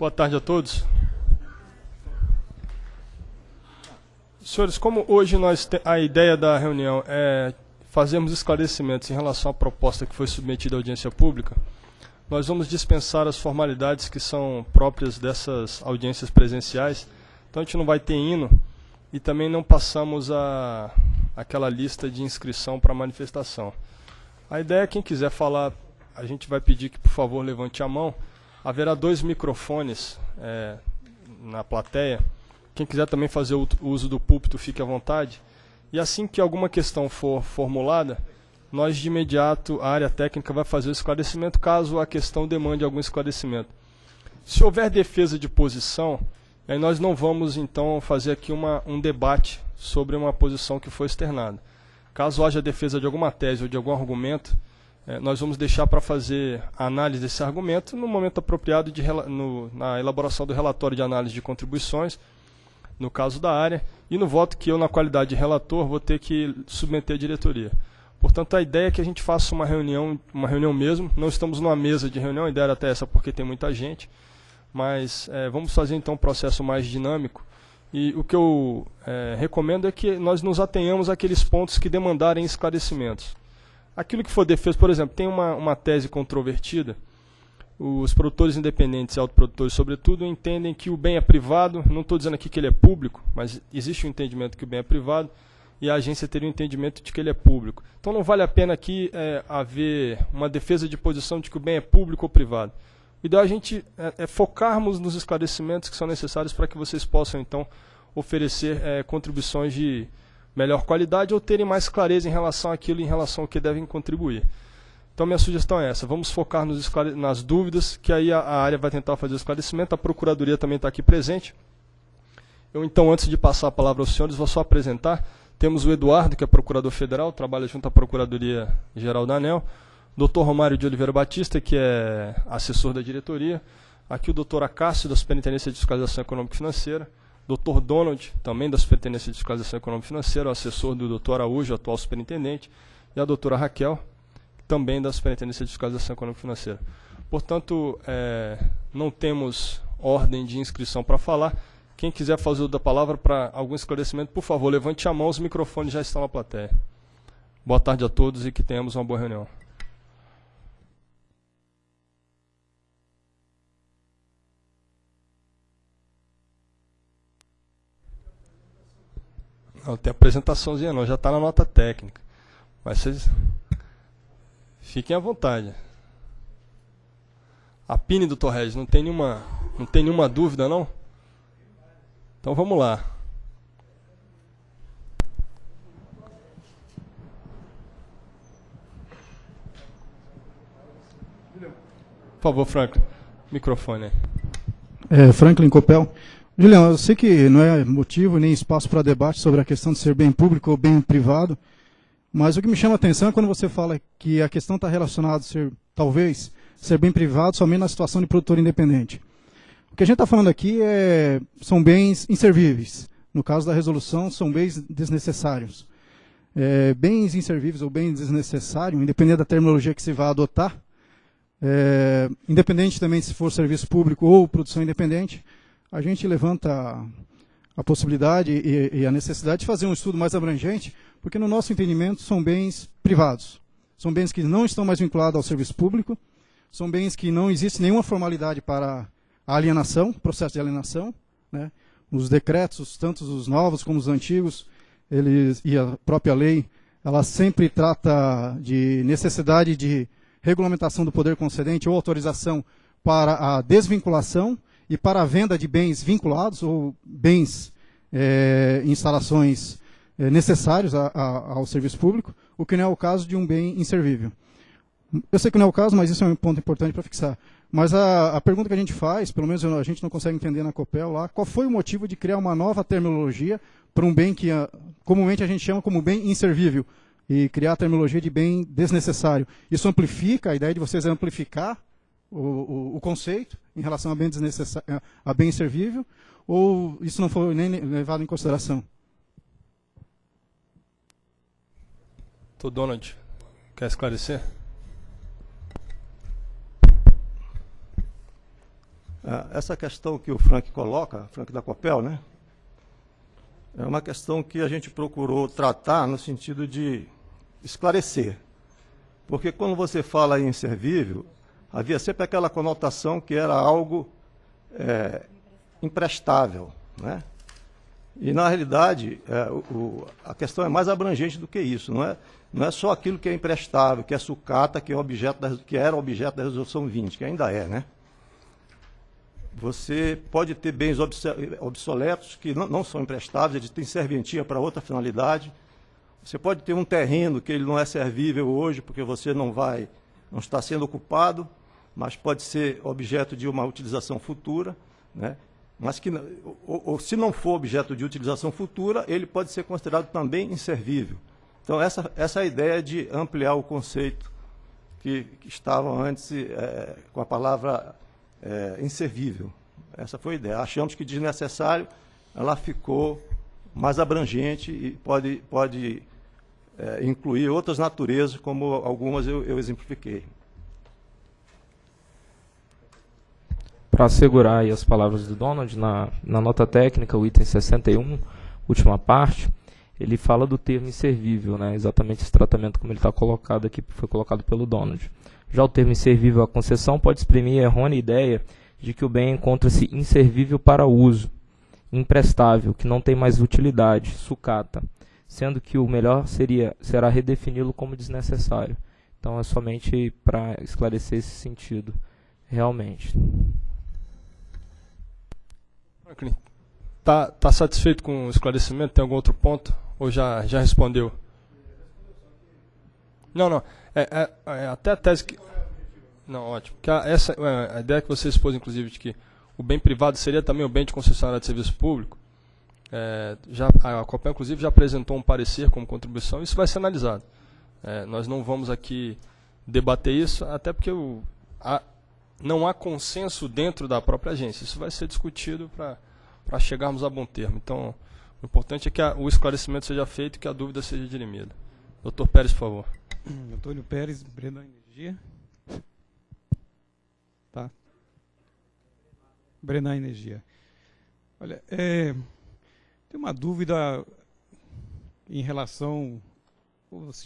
Boa tarde a todos. Senhores, como hoje a ideia da reunião é fazermos esclarecimentos em relação à proposta que foi submetida à audiência pública, nós vamos dispensar as formalidades que são próprias dessas audiências presenciais. Então a gente não vai ter hino e também não passamos aquela lista de inscrição para manifestação. A ideia é quem quiser falar, a gente vai pedir que, por favor, levante a mão. Haverá 2 microfones na plateia. Quem quiser também fazer o uso do púlpito, fique à vontade. E assim que alguma questão for formulada, nós de imediato, a área técnica vai fazer o esclarecimento, caso a questão demande algum esclarecimento. Se houver defesa de posição, aí nós não vamos então fazer aqui um debate sobre uma posição que foi externada. Caso haja defesa de alguma tese ou de algum argumento, nós vamos deixar para fazer a análise desse argumento no momento apropriado na elaboração do relatório de análise de contribuições, no caso da área, e no voto que eu, na qualidade de relator, vou ter que submeter à diretoria. Portanto, a ideia é que a gente faça uma reunião mesmo. Não estamos numa mesa de reunião, a ideia era até essa porque tem muita gente, mas vamos fazer então um processo mais dinâmico. E o que eu recomendo é que nós nos atenhamos àqueles pontos que demandarem esclarecimentos. Aquilo que for defesa, por exemplo, tem uma tese controvertida. Os produtores independentes e autoprodutores, sobretudo, entendem que o bem é privado. Não estou dizendo aqui que ele é público, mas existe um entendimento que o bem é privado e a agência teria um entendimento de que ele é público. Então não vale a pena aqui haver uma defesa de posição de que o bem é público ou privado. O ideal é a gente focarmos nos esclarecimentos que são necessários para que vocês possam, então, oferecer contribuições de melhor qualidade ou terem mais clareza em relação àquilo, em relação ao que devem contribuir. Então, minha sugestão é essa. Vamos focar nas dúvidas, que aí a área vai tentar fazer o esclarecimento. A Procuradoria também está aqui presente. Eu, então, antes de passar a palavra aos senhores, vou só apresentar. Temos o Eduardo, que é Procurador Federal, trabalha junto à Procuradoria-Geral da ANEEL. Dr. Romário de Oliveira Batista, que é assessor da diretoria. Aqui o Dr. Acácio, da Superintendência de Fiscalização Econômica e Financeira. Dr. Donald, também da Superintendência de Fiscalização Econômica e Financeira, o assessor do Dr. Araújo, atual superintendente. E a doutora Raquel, também da Superintendência de Fiscalização Econômica e Financeira. Portanto, não temos ordem de inscrição para falar. Quem quiser fazer uso da palavra para algum esclarecimento, por favor, levante a mão, os microfones já estão na plateia. Boa tarde a todos e que tenhamos uma boa reunião. Não tem apresentaçãozinha não, já está na nota técnica. Mas vocês fiquem à vontade. A Pini, doutor Regis, não tem nenhuma dúvida, não? Então vamos lá. Por favor, Franklin, microfone aí. Franklin Copel. Julião, eu sei que não é motivo nem espaço para debate sobre a questão de ser bem público ou bem privado, mas o que me chama a atenção é quando você fala que a questão está relacionada a talvez ser bem privado somente na situação de produtor independente. O que a gente está falando aqui são bens inservíveis. No caso da resolução, são bens desnecessários. Bens inservíveis ou bens desnecessários, independente da terminologia que se vai adotar, independente também se for serviço público ou produção independente, a gente levanta a possibilidade e a necessidade de fazer um estudo mais abrangente, porque no nosso entendimento são bens privados. São bens que não estão mais vinculados ao serviço público, são bens que não existe nenhuma formalidade para a alienação, processo de alienação, né? Os decretos, tanto os novos como os antigos, e a própria lei, ela sempre trata de necessidade de regulamentação do poder concedente ou autorização para a desvinculação e para a venda de bens vinculados ou bens, instalações necessários ao serviço público, o que não é o caso de um bem inservível. Eu sei que não é o caso, mas isso é um ponto importante para fixar. Mas a pergunta que a gente faz, pelo menos a gente não consegue entender na Copel lá, qual foi o motivo de criar uma nova terminologia para um bem que comumente a gente chama como bem inservível e criar a terminologia de bem desnecessário. Isso amplifica, a ideia de vocês é amplificar o conceito em relação a bem desnecessário, a bem inservível, ou isso não foi nem levado em consideração? Doutor Donald, quer esclarecer? Essa questão que o Frank coloca, Frank da Copel, né? É uma questão que a gente procurou tratar no sentido de esclarecer. Porque quando você fala em inservível, havia sempre aquela conotação que era algo imprestável, né? E, na realidade, a questão é mais abrangente do que isso. Não é só aquilo que é imprestável, que é sucata, que era objeto da Resolução 20, que ainda é, né? Você pode ter bens obsoletos que não são emprestáveis, eles têm serventia para outra finalidade. Você pode ter um terreno que ele não é servível hoje, porque você não está sendo ocupado, mas pode ser objeto de uma utilização futura, né? Mas que, ou se não for objeto de utilização futura, ele pode ser considerado também inservível. Então, essa é a ideia de ampliar o conceito que estava antes com a palavra inservível. Essa foi a ideia. Achamos que desnecessário, ela ficou mais abrangente e pode incluir outras naturezas, como algumas eu exemplifiquei. Para assegurar aí as palavras do Donald, na nota técnica, o item 61, última parte, ele fala do termo inservível, né? Exatamente esse tratamento como ele está colocado aqui, foi colocado pelo Donald. Já o termo inservível à concessão pode exprimir a errônea ideia de que o bem encontra-se inservível para uso, imprestável, que não tem mais utilidade, sucata, sendo que o melhor será redefini-lo como desnecessário. Então é somente para esclarecer esse sentido, realmente. Franklin, tá satisfeito com o esclarecimento? Tem algum outro ponto? Ou já respondeu? Não. Até a tese que... Não, ótimo. A ideia que você expôs, inclusive, de que o bem privado seria também o bem de concessionária de serviço público, a Copel, inclusive, já apresentou um parecer como contribuição, isso vai ser analisado. Nós não vamos aqui debater isso, até porque não há consenso dentro da própria agência. Isso vai ser discutido para chegarmos a bom termo. Então, o importante é que o esclarecimento seja feito e que a dúvida seja dirimida. Dr. Pérez, por favor. Antônio Pérez, Brenan Energia. Tá. Brenan Energia. Olha, tem uma dúvida em relação...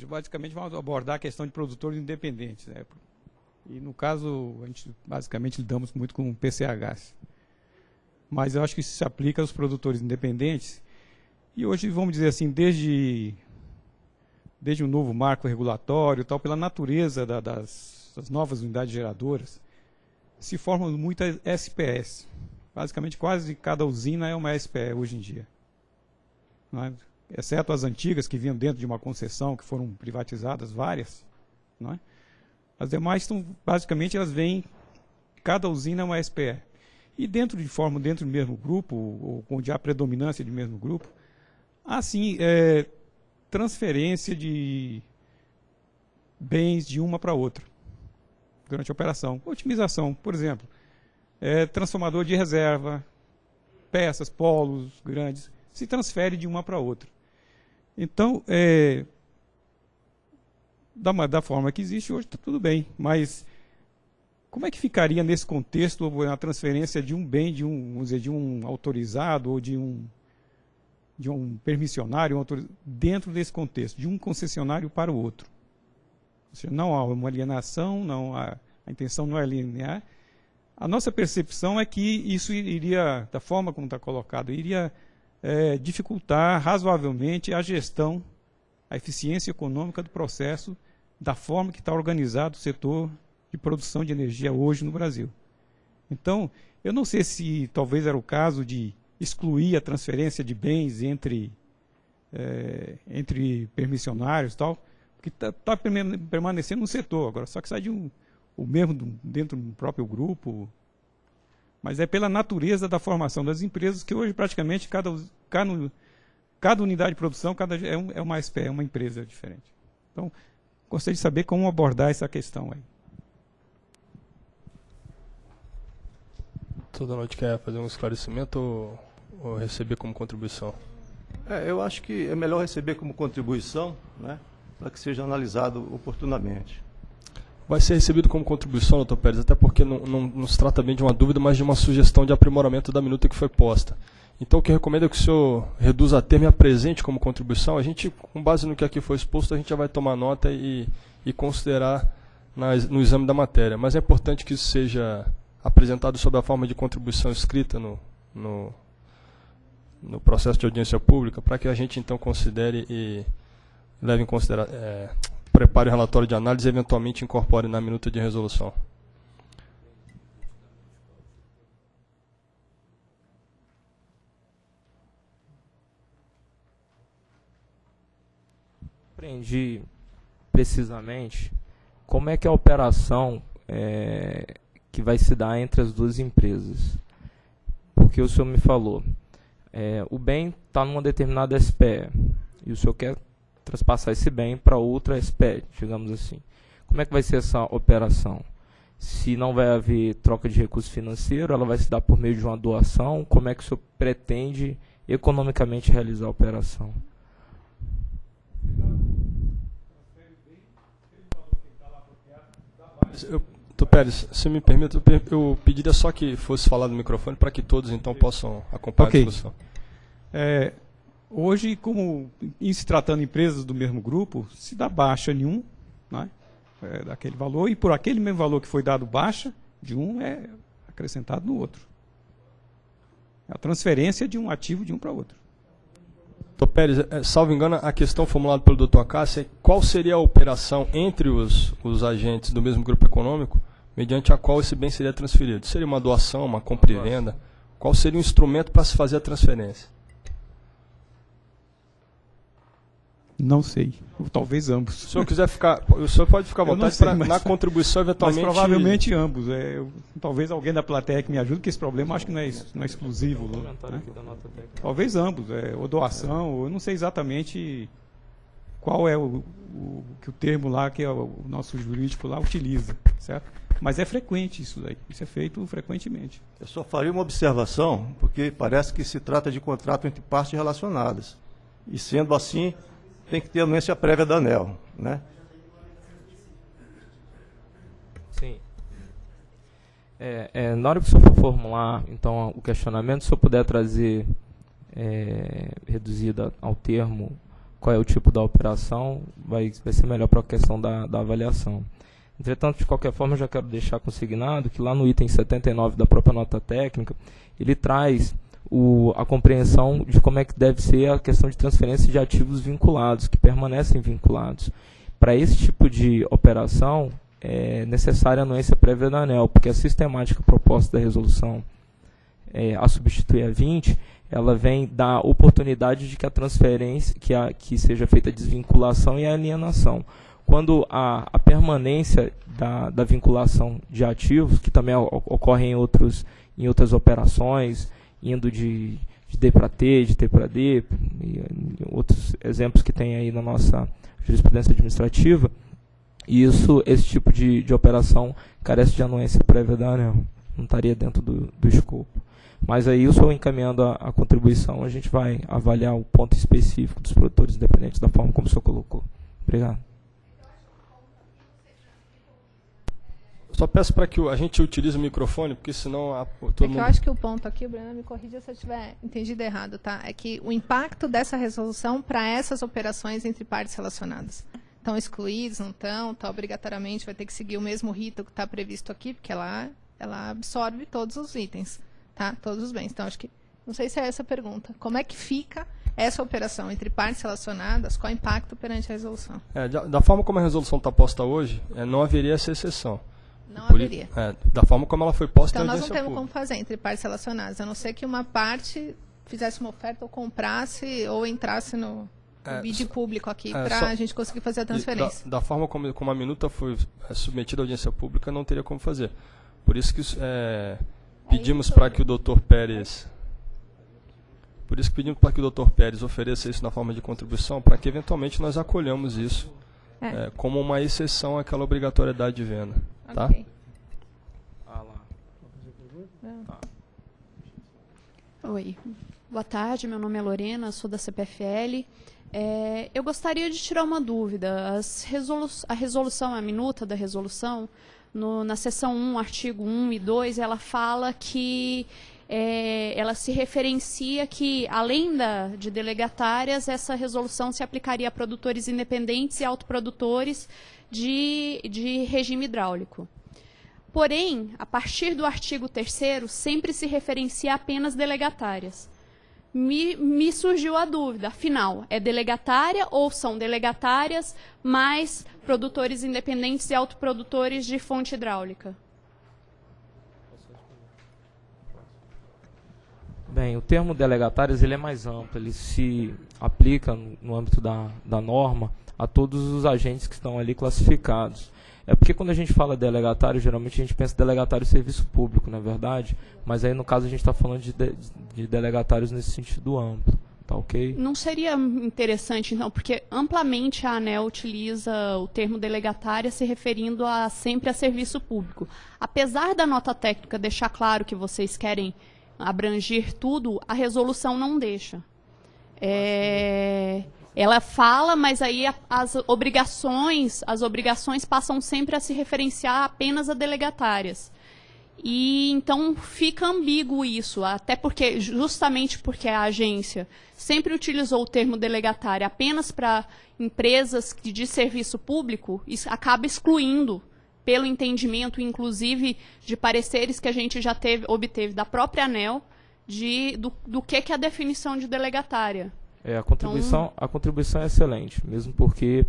basicamente, vamos abordar a questão de produtores independentes, né? E, no caso, a gente basicamente lidamos muito com PCHs. Mas eu acho que isso se aplica aos produtores independentes. E hoje, vamos dizer assim, desde um novo marco regulatório, tal, pela natureza das novas unidades geradoras, se formam muitas SPS. Basicamente, quase cada usina é uma SPE hoje em dia. Não é? Exceto as antigas, que vinham dentro de uma concessão, que foram privatizadas, várias. Não é? As demais, basicamente, elas vêm, cada usina é uma SPE. E dentro do mesmo grupo, ou onde há predominância de mesmo grupo, há sim transferência de bens de uma para outra durante a operação. Otimização, por exemplo, transformador de reserva, peças, polos grandes, se transfere de uma para outra. Então, da forma que existe hoje, está tudo bem, mas como é que ficaria nesse contexto a transferência de um bem, vamos dizer, de um autorizado ou de um permissionário dentro desse contexto, de um concessionário para o outro? Ou seja, não há uma alienação, a intenção não é alienar. A nossa percepção é que isso iria, da forma como está colocado, iria dificultar razoavelmente a gestão, a eficiência econômica do processo, da forma que está organizado o setor de produção de energia hoje no Brasil. Então, eu não sei se talvez era o caso de excluir a transferência de bens entre permissionários e tal, porque está permanecendo no setor agora, só que sai o mesmo dentro do próprio grupo, mas é pela natureza da formação das empresas que hoje praticamente cada unidade de produção é uma SPE, é uma empresa diferente. Então, gostaria de saber como abordar essa questão aí. Toda noite quer fazer um esclarecimento ou receber como contribuição? Eu acho que é melhor receber como contribuição, né, para que seja analisado oportunamente. Vai ser recebido como contribuição, doutor Pérez, até porque não se trata bem de uma dúvida, mas de uma sugestão de aprimoramento da minuta que foi posta. Então, o que eu recomendo é que o senhor reduza a termo e apresente como contribuição. A gente, com base no que aqui foi exposto, a gente já vai tomar nota e considerar no exame da matéria. Mas é importante que isso seja apresentado sob a forma de contribuição escrita no processo de audiência pública, para que a gente, então, considere e leve em consideração, prepare o relatório de análise e, eventualmente, incorpore na minuta de resolução. Compreendi precisamente como é que é a operação que vai se dar entre as duas empresas. Porque o senhor me falou, o bem está numa determinada SPE, e o senhor quer transpassar esse bem para outra SPE, digamos assim. Como é que vai ser essa operação? Se não vai haver troca de recurso financeiro, ela vai se dar por meio de uma doação? Como é que o senhor pretende economicamente realizar a operação? Doutor Pérez, se me permite, eu pediria só que fosse falado no microfone para que todos, então, possam acompanhar a discussão. Hoje, como em se tratando de empresas do mesmo grupo, se dá baixa em um, né, daquele valor, e por aquele mesmo valor que foi dado baixa de um, é acrescentado no outro. É a transferência de um ativo de um para outro. Doutor Pérez, salvo engano, a questão formulada pelo doutor Acácio é qual seria a operação entre os agentes do mesmo grupo econômico, mediante a qual esse bem seria transferido? Seria uma doação, uma compra e venda? Qual seria o instrumento para se fazer a transferência? Não sei. Ou talvez ambos. Se o senhor quiser ficar, o senhor pode ficar à vontade para, na contribuição, eventualmente... Mas provavelmente ambos. Talvez alguém da plateia que me ajude, porque esse problema acho que não é exclusivo. Né? Talvez ambos. Ou doação, ou eu não sei exatamente qual é o que o termo lá que o nosso jurídico lá utiliza, certo? Mas é frequente isso daí. Isso é feito frequentemente. Eu só faria uma observação, porque parece que se trata de contrato entre partes relacionadas. E sendo assim, tem que ter anuência prévia da ANEEL, né? Sim. Na hora que o senhor for formular, então, o questionamento, se o senhor puder trazer reduzida ao termo qual é o tipo da operação, vai ser melhor para a questão da avaliação. Entretanto, de qualquer forma, eu já quero deixar consignado que lá no item 79 da própria nota técnica, ele traz a compreensão de como é que deve ser a questão de transferência de ativos vinculados, que permanecem vinculados. Para esse tipo de operação, é necessária a anuência prévia da ANEEL, porque a sistemática proposta da resolução a substituir a 20, ela vem dar oportunidade de que a transferência, que seja feita a desvinculação e a alienação. Quando a permanência da vinculação de ativos, que também ocorre em outras operações, indo de D para T, de T para D, e outros exemplos que tem aí na nossa jurisprudência administrativa, e esse tipo de operação carece de anuência prévia da ANEEL, não estaria dentro do escopo. Mas aí, o senhor encaminhando a contribuição, a gente vai avaliar o ponto específico dos produtores independentes da forma como o senhor colocou. Obrigado. Só peço para que a gente utilize o microfone, porque senão todo mundo... Eu acho que o ponto aqui, Bruna, me corrija se eu tiver entendido errado, tá? É que o impacto dessa resolução para essas operações entre partes relacionadas. Estão excluídos, não estão? Tá, obrigatoriamente vai ter que seguir o mesmo rito que está previsto aqui, porque ela absorve todos os itens, tá? Todos os bens. Então, acho que... Não sei se é essa a pergunta. Como é que fica essa operação entre partes relacionadas? Qual o impacto perante a resolução? Da forma como a resolução está posta hoje, não haveria essa exceção. Não haveria. Da forma como ela foi posta então, em nós audiência não temos pública. como fazer entre partes relacionadas, a não ser que uma parte fizesse uma oferta ou comprasse ou entrasse no bid público aqui para a gente conseguir fazer a transferência. Da forma como a minuta foi submetida à audiência pública, não teria como fazer. Por isso que pedimos para que o doutor Pérez... Por isso que pedimos para que o doutor Pérez ofereça isso na forma de contribuição, para que eventualmente nós acolhamos isso como uma exceção àquela obrigatoriedade de venda. Tá? Ok. Oi, boa tarde, meu nome é Lorena, sou da CPFL. Eu gostaria de tirar uma dúvida. A resolução, a minuta da resolução, na seção 1, artigo 1 e 2, ela fala que ela se referencia que, além de delegatárias, essa resolução se aplicaria a produtores independentes e autoprodutores de regime hidráulico. Porém, a partir do artigo 3º, sempre se referencia apenas delegatárias. Me surgiu a dúvida, afinal, é delegatária ou são delegatárias mais produtores independentes e autoprodutores de fonte hidráulica? Bem, o termo delegatários ele é mais amplo, ele se aplica no âmbito da norma a todos os agentes que estão ali classificados. É porque quando a gente fala delegatário, geralmente a gente pensa delegatário serviço público, não é verdade? Mas aí no caso a gente está falando de delegatários nesse sentido amplo, tá ok? Não seria interessante, então, porque amplamente a ANEEL utiliza o termo delegatária se referindo sempre a serviço público. Apesar da nota técnica deixar claro que vocês querem abranger tudo, a resolução não deixa. Ela fala, mas aí as obrigações passam sempre a se referenciar apenas a delegatárias. E então fica ambíguo isso, até porque, justamente porque a agência sempre utilizou o termo delegatária apenas para empresas de serviço público, isso acaba excluindo, pelo entendimento, inclusive, de pareceres que a gente já obteve da própria ANEEL, do que é a definição de delegatária. A contribuição é excelente, mesmo porque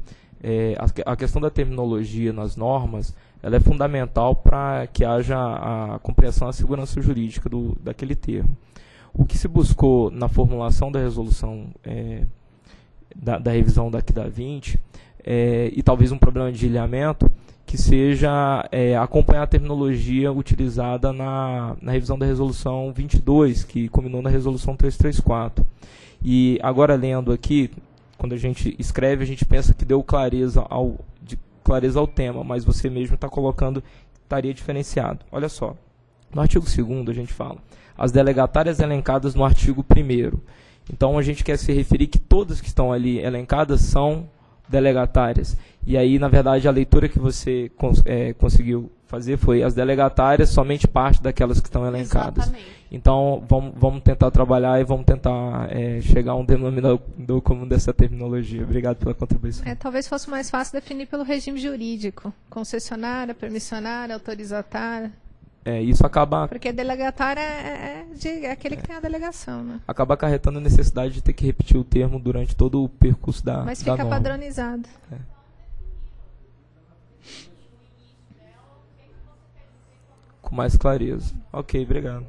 a questão da terminologia nas normas ela é fundamental para que haja a compreensão da segurança jurídica daquele termo. O que se buscou na formulação da resolução da revisão daqui da 20, e talvez um problema de ilhamento, que seja acompanhar a terminologia utilizada na revisão da resolução 22, que culminou na resolução 334. E agora lendo aqui, quando a gente escreve, a gente pensa que deu clareza ao tema, mas você mesmo está colocando que estaria diferenciado. Olha só, no artigo 2º a gente fala, as delegatárias elencadas no artigo 1º. Então a gente quer se referir que todas que estão ali elencadas são delegatárias. E aí, na verdade, a leitura que você conseguiu fazer foi as delegatárias, somente parte daquelas que estão elencadas. Exatamente. Então, vamos tentar trabalhar e vamos tentar chegar a um denominador comum dessa terminologia. Obrigado pela contribuição. Talvez fosse mais fácil definir pelo regime jurídico. Concessionária, permissionária, autorizatária. Isso acaba... Porque delegatária é aquele que tem a delegação, né? Acaba acarretando a necessidade de ter que repetir o termo durante todo o percurso da norma. Mas fica padronizado. Com mais clareza. Ok, obrigado.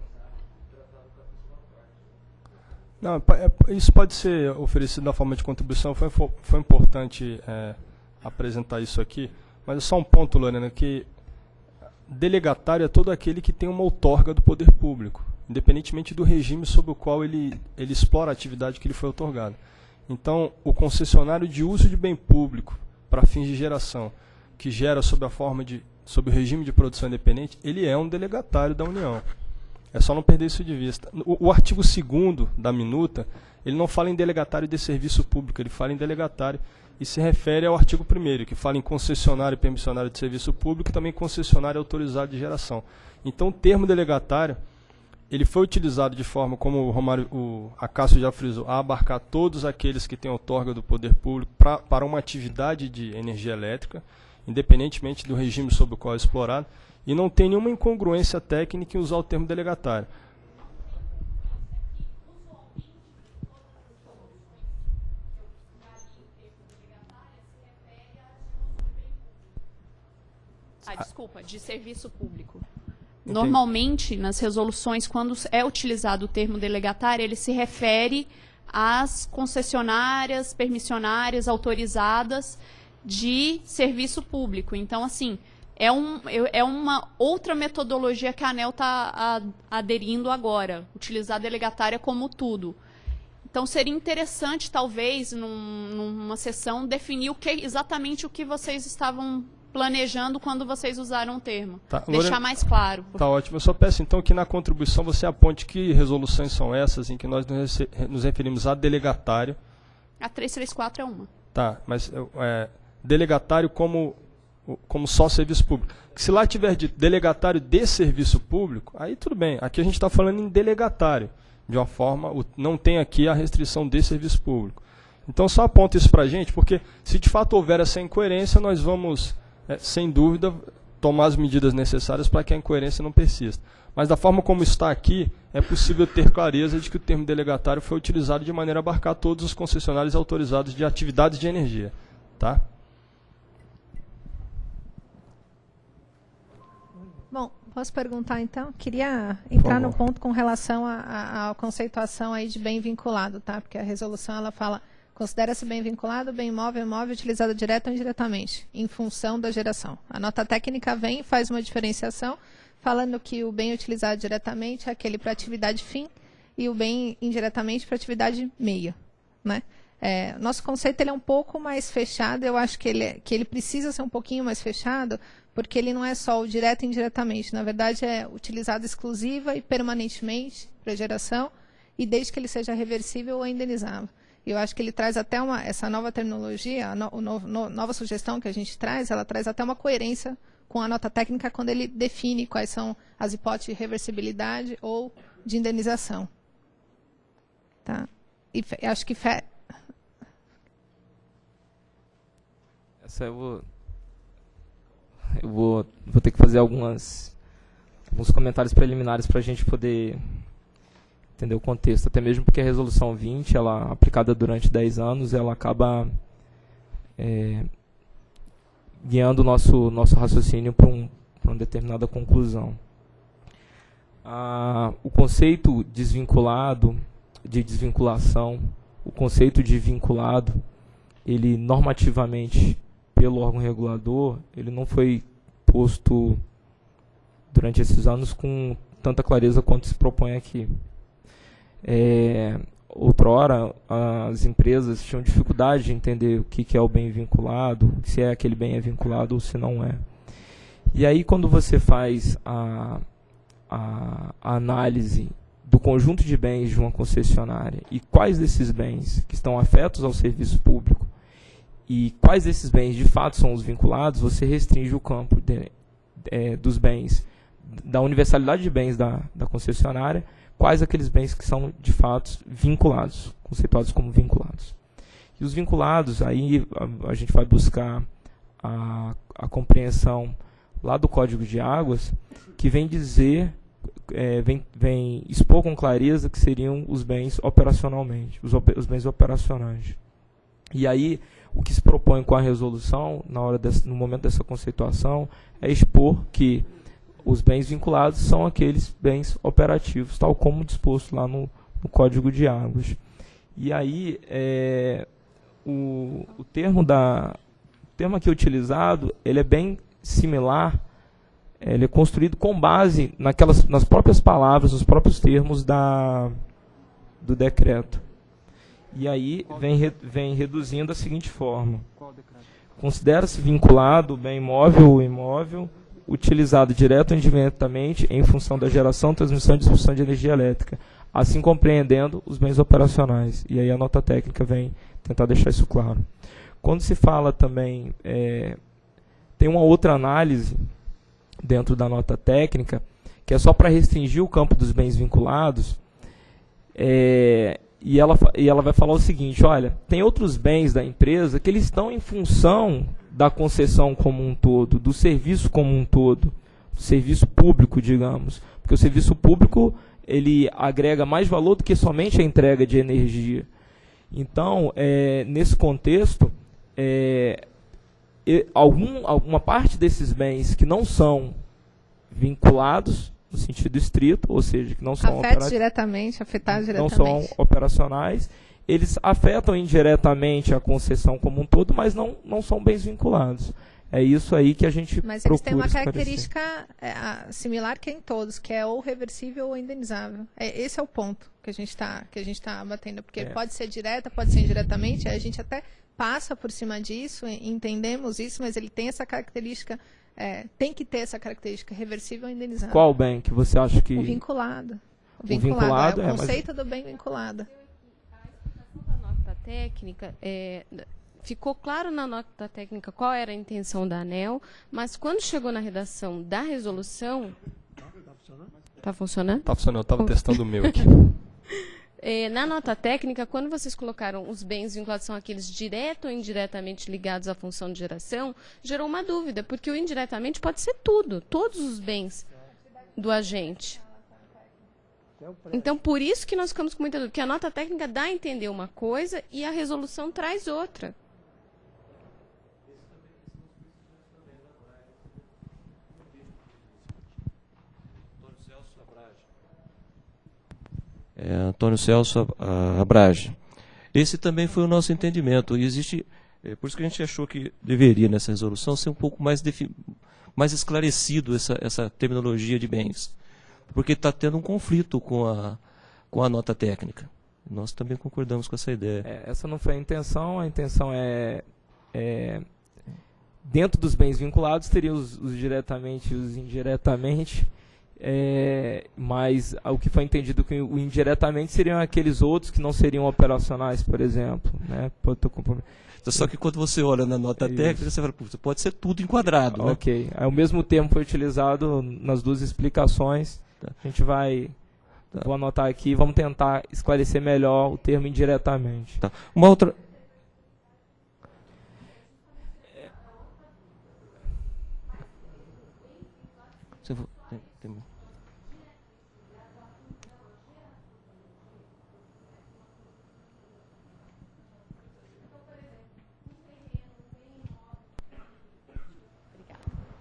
Não, isso pode ser oferecido na forma de contribuição. Foi importante apresentar isso aqui. Mas é só um ponto, Lorena, que delegatário é todo aquele que tem uma outorga do poder público, independentemente do regime sob o qual ele explora a atividade que lhe foi outorgada. Então, o concessionário de uso de bem público para fins de geração, que gera sob o regime de produção independente, ele é um delegatário da União. É só não perder isso de vista. O artigo 2º da minuta, ele não fala em delegatário de serviço público, ele fala em delegatário e se refere ao artigo 1º, que fala em concessionário e permissionário de serviço público e também concessionário autorizado de geração. Então, o termo delegatário, ele foi utilizado de forma, como o Acácio já frisou, a abarcar todos aqueles que têm outorga do poder público para uma atividade de energia elétrica, independentemente do regime sob o qual é explorado, e não tem nenhuma incongruência técnica em usar o termo delegatário. Desculpa, de serviço público. Normalmente, nas resoluções, quando é utilizado o termo delegatário, ele se refere às concessionárias, permissionárias autorizadas de serviço público. Então, assim, é uma outra metodologia que a ANEEL está aderindo agora, utilizar a delegatária como tudo. Então, seria interessante, talvez, numa sessão, definir exatamente o que vocês estavam planejando quando vocês usaram o termo. Deixar mais claro. Tá ótimo. Eu só peço, então, que na contribuição você aponte que resoluções são essas em que nós nos referimos a delegatário A 334 é uma. Tá, mas delegatário como só serviço público. Se lá tiver de delegatário de serviço público, aí tudo bem. Aqui a gente está falando em delegatário. De uma forma, não tem aqui a restrição de serviço público. Então só aponta isso para a gente, porque se de fato houver essa incoerência, nós vamos, sem dúvida, tomar as medidas necessárias para que a incoerência não persista. Mas da forma como está aqui, é possível ter clareza de que o termo delegatário foi utilizado de maneira a abarcar todos os concessionários autorizados de atividades de energia. Tá? Bom, posso perguntar então? Queria entrar no ponto com relação à conceituação aí de bem vinculado, tá? Porque a resolução ela fala, considera-se bem vinculado, bem imóvel utilizado direto ou indiretamente, em função da geração. A nota técnica vem e faz uma diferenciação, falando que o bem utilizado diretamente é aquele para atividade fim e o bem indiretamente para atividade meio, né? Nosso conceito ele é um pouco mais fechado, eu acho que ele precisa ser um pouquinho mais fechado, porque ele não é só o direto e indiretamente, na verdade é utilizado exclusiva e permanentemente para geração, e desde que ele seja reversível ou indenizável. Eu acho que ele traz até essa nova terminologia, nova sugestão que a gente traz, ela traz até uma coerência com a nota técnica quando ele define quais são as hipóteses de reversibilidade ou de indenização. Tá? E acho que... Essa eu vou ter que fazer alguns comentários preliminares para a gente poder entender o contexto. Até mesmo porque a Resolução 20, ela aplicada durante 10 anos, ela acaba guiando o nosso raciocínio para uma determinada conclusão. O conceito desvinculado, de desvinculação, o conceito de vinculado, ele normativamente, pelo órgão regulador, ele não foi posto durante esses anos com tanta clareza quanto se propõe aqui. Outrora, as empresas tinham dificuldade de entender o que é o bem vinculado, se aquele bem é vinculado ou se não é. E aí, quando você faz a análise do conjunto de bens de uma concessionária e quais desses bens que estão afetos ao serviço público e quais desses bens de fato são os vinculados, você restringe o campo dos bens, da universalidade de bens da concessionária, quais aqueles bens que são de fato vinculados, conceituados como vinculados. E os vinculados, aí a gente vai buscar a compreensão lá do Código de Águas, que vem dizer, vem expor com clareza que seriam os bens operacionalmente, os bens operacionais. E aí, o que se propõe com a resolução, no momento dessa conceituação, é expor que os bens vinculados são aqueles bens operativos, tal como disposto lá no Código de Águas. E aí, o termo aqui utilizado, ele é bem similar, ele é construído com base nas próprias palavras, nos próprios termos do decreto. E aí vem reduzindo da seguinte forma. Considera-se vinculado o bem móvel ou imóvel utilizado direto ou indiretamente em função da geração, transmissão e distribuição de energia elétrica, assim compreendendo os bens operacionais. E aí a nota técnica vem tentar deixar isso claro. Quando se fala também, tem uma outra análise dentro da nota técnica, que é só para restringir o campo dos bens vinculados, e ela vai falar o seguinte: olha, tem outros bens da empresa que eles estão em função da concessão como um todo, do serviço como um todo, do serviço público, digamos. Porque o serviço público, ele agrega mais valor do que somente a entrega de energia. Então, nesse contexto, alguma parte desses bens que não são vinculados, no sentido estrito, ou seja, que não são afetados diretamente, não são operacionais, eles afetam indiretamente a concessão como um todo, mas não são bens vinculados. É isso aí que a gente procura. Mas eles têm uma característica similar que é em todos, que é ou reversível ou indenizável. Esse é o ponto que a gente está batendo, porque pode ser direta, pode ser indiretamente, a gente até passa por cima disso, entendemos isso, mas ele tem essa característica, tem que ter essa característica, reversível ou indenizável. Qual bem que você acha que... O vinculado. O vinculado é o conceito do bem vinculado. técnica, ficou claro na nota técnica qual era a intenção da ANEEL, mas quando chegou na redação da resolução... Está funcionando? Está funcionando, eu estava testando o meu aqui. Na nota técnica, quando vocês colocaram os bens vinculados são aqueles direto ou indiretamente ligados à função de geração, gerou uma dúvida, porque o indiretamente pode ser tudo, todos os bens do agente. Então, por isso que nós ficamos com muita dúvida, porque a nota técnica dá a entender uma coisa e a resolução traz outra. Antônio Celso Abrage. Esse também foi o nosso entendimento. E existe, por isso que a gente achou que deveria, nessa resolução, ser um pouco mais esclarecido essa terminologia de bens. Porque está tendo um conflito com a nota técnica. Nós também concordamos com essa ideia. Essa não foi a intenção é dentro dos bens vinculados, teria os diretamente e os indiretamente. Mas o que foi entendido que o indiretamente seriam aqueles outros que não seriam operacionais, por exemplo, né? Só que quando você olha na nota técnica, você fala, pode ser tudo enquadrado, né? Ok. Aí, o mesmo termo foi utilizado nas duas explicações. Tá. A gente vai... Tá. Vou anotar aqui, vamos tentar esclarecer melhor o termo indiretamente. Tá. Uma outra...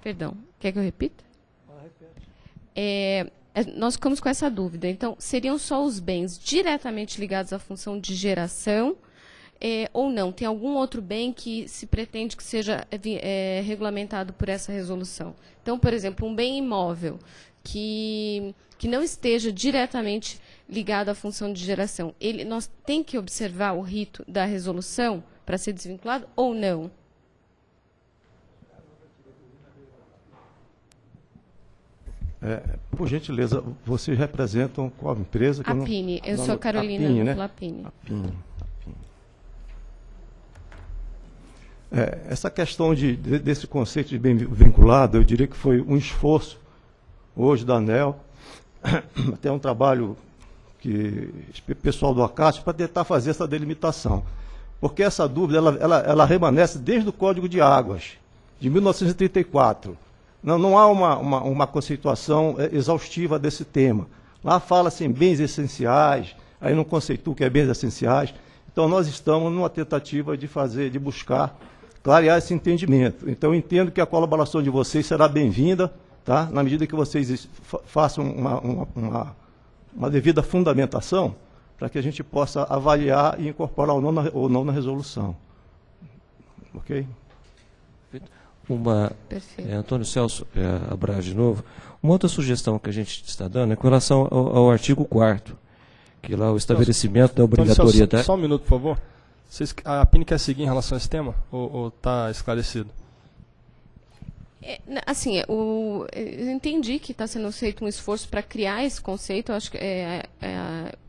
Perdão, quer que eu repita? Nós ficamos com essa dúvida. Então, seriam só os bens diretamente ligados à função de geração ou não? Tem algum outro bem que se pretende que seja regulamentado por essa resolução? Então, por exemplo, um bem imóvel que não esteja diretamente ligado à função de geração, nós temos que observar o rito da resolução para ser desvinculado ou não? Por gentileza, vocês representam qual empresa? A Pini. Eu sou a Carolina Lapini. Essa questão desse conceito de bem vinculado, eu diria que foi um esforço hoje da ANEEL, até um trabalho que pessoal do ACAT, para tentar fazer essa delimitação. Porque essa dúvida ela remanesce desde o Código de Águas, de 1934. Não há uma conceituação exaustiva desse tema. Lá fala-se em bens essenciais, aí não conceitua o que é bens essenciais. Então, nós estamos numa tentativa de buscar clarear esse entendimento. Então, eu entendo que a colaboração de vocês será bem-vinda, tá? Na medida que vocês façam uma devida fundamentação, para que a gente possa avaliar e incorporar ou não na resolução. Ok? Antônio Celso Abrage de novo. Uma outra sugestão que a gente está dando é com relação ao artigo 4º, que lá o estabelecimento da obrigatoriedade... Só um minuto, por favor. A PIN quer seguir em relação a esse tema? Ou está esclarecido? Assim, eu entendi que está sendo feito um esforço para criar esse conceito. Eu acho que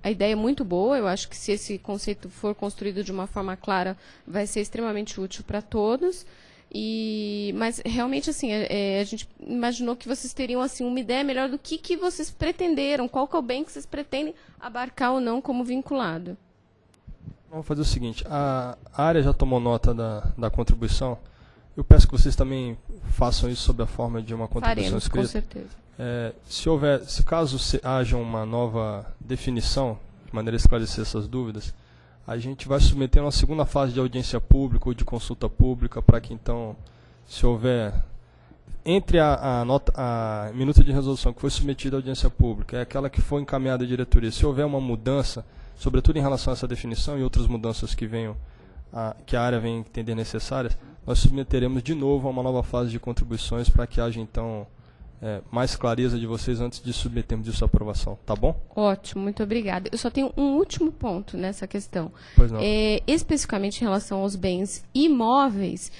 a ideia é muito boa. Eu acho que se esse conceito for construído de uma forma clara, vai ser extremamente útil para todos. Mas realmente assim, a gente imaginou que vocês teriam assim uma ideia melhor do que vocês pretenderam, qual que é o bem que vocês pretendem abarcar ou não como vinculado. Vamos fazer o seguinte, a área já tomou nota da contribuição. Eu peço que vocês também façam isso sob a forma de uma contribuição escrita. Com certeza. Se caso haja uma nova definição, de maneira a esclarecer essas dúvidas, a gente vai submeter uma segunda fase de audiência pública ou de consulta pública para que, então, se houver, entre a minuta de resolução que foi submetida à audiência pública, é aquela que foi encaminhada à diretoria, se houver uma mudança, sobretudo em relação a essa definição e outras mudanças que a área vem entender necessárias, nós submeteremos de novo a uma nova fase de contribuições para que haja, então, mais clareza de vocês antes de submetermos isso à aprovação. Tá bom? Ótimo, muito obrigada. Eu só tenho um último ponto nessa questão. Pois não. Especificamente em relação aos bens imóveis,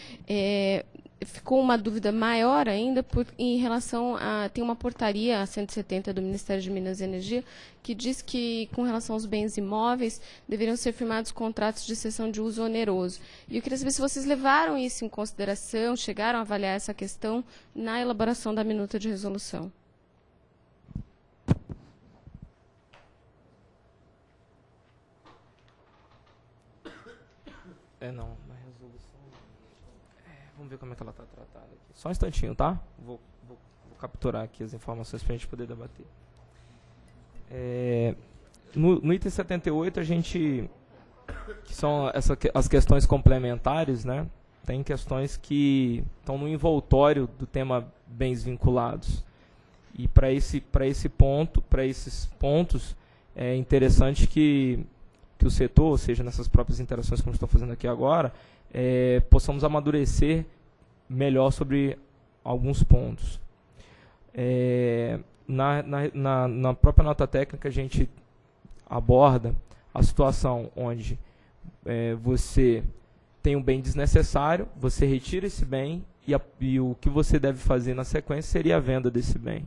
ficou uma dúvida maior ainda em relação a... Tem uma portaria, a 170 do Ministério de Minas e Energia, que diz que, com relação aos bens imóveis, deveriam ser firmados contratos de cessão de uso oneroso. E eu queria saber se vocês levaram isso em consideração, chegaram a avaliar essa questão na elaboração da minuta de resolução. Não, na resolução... vamos ver como é que ela está tratada aqui. Só um instantinho, tá? Vou capturar aqui as informações para a gente poder debater. No item 78, a gente... que são as questões complementares, né? Tem questões que estão no envoltório do tema bens vinculados. E para esses pontos, é interessante que o setor, ou seja, nessas próprias interações que nós estamos fazendo aqui agora, possamos amadurecer melhor sobre alguns pontos. Na própria nota técnica, a gente aborda a situação onde você tem um bem desnecessário, você retira esse bem e o que você deve fazer na sequência seria a venda desse bem.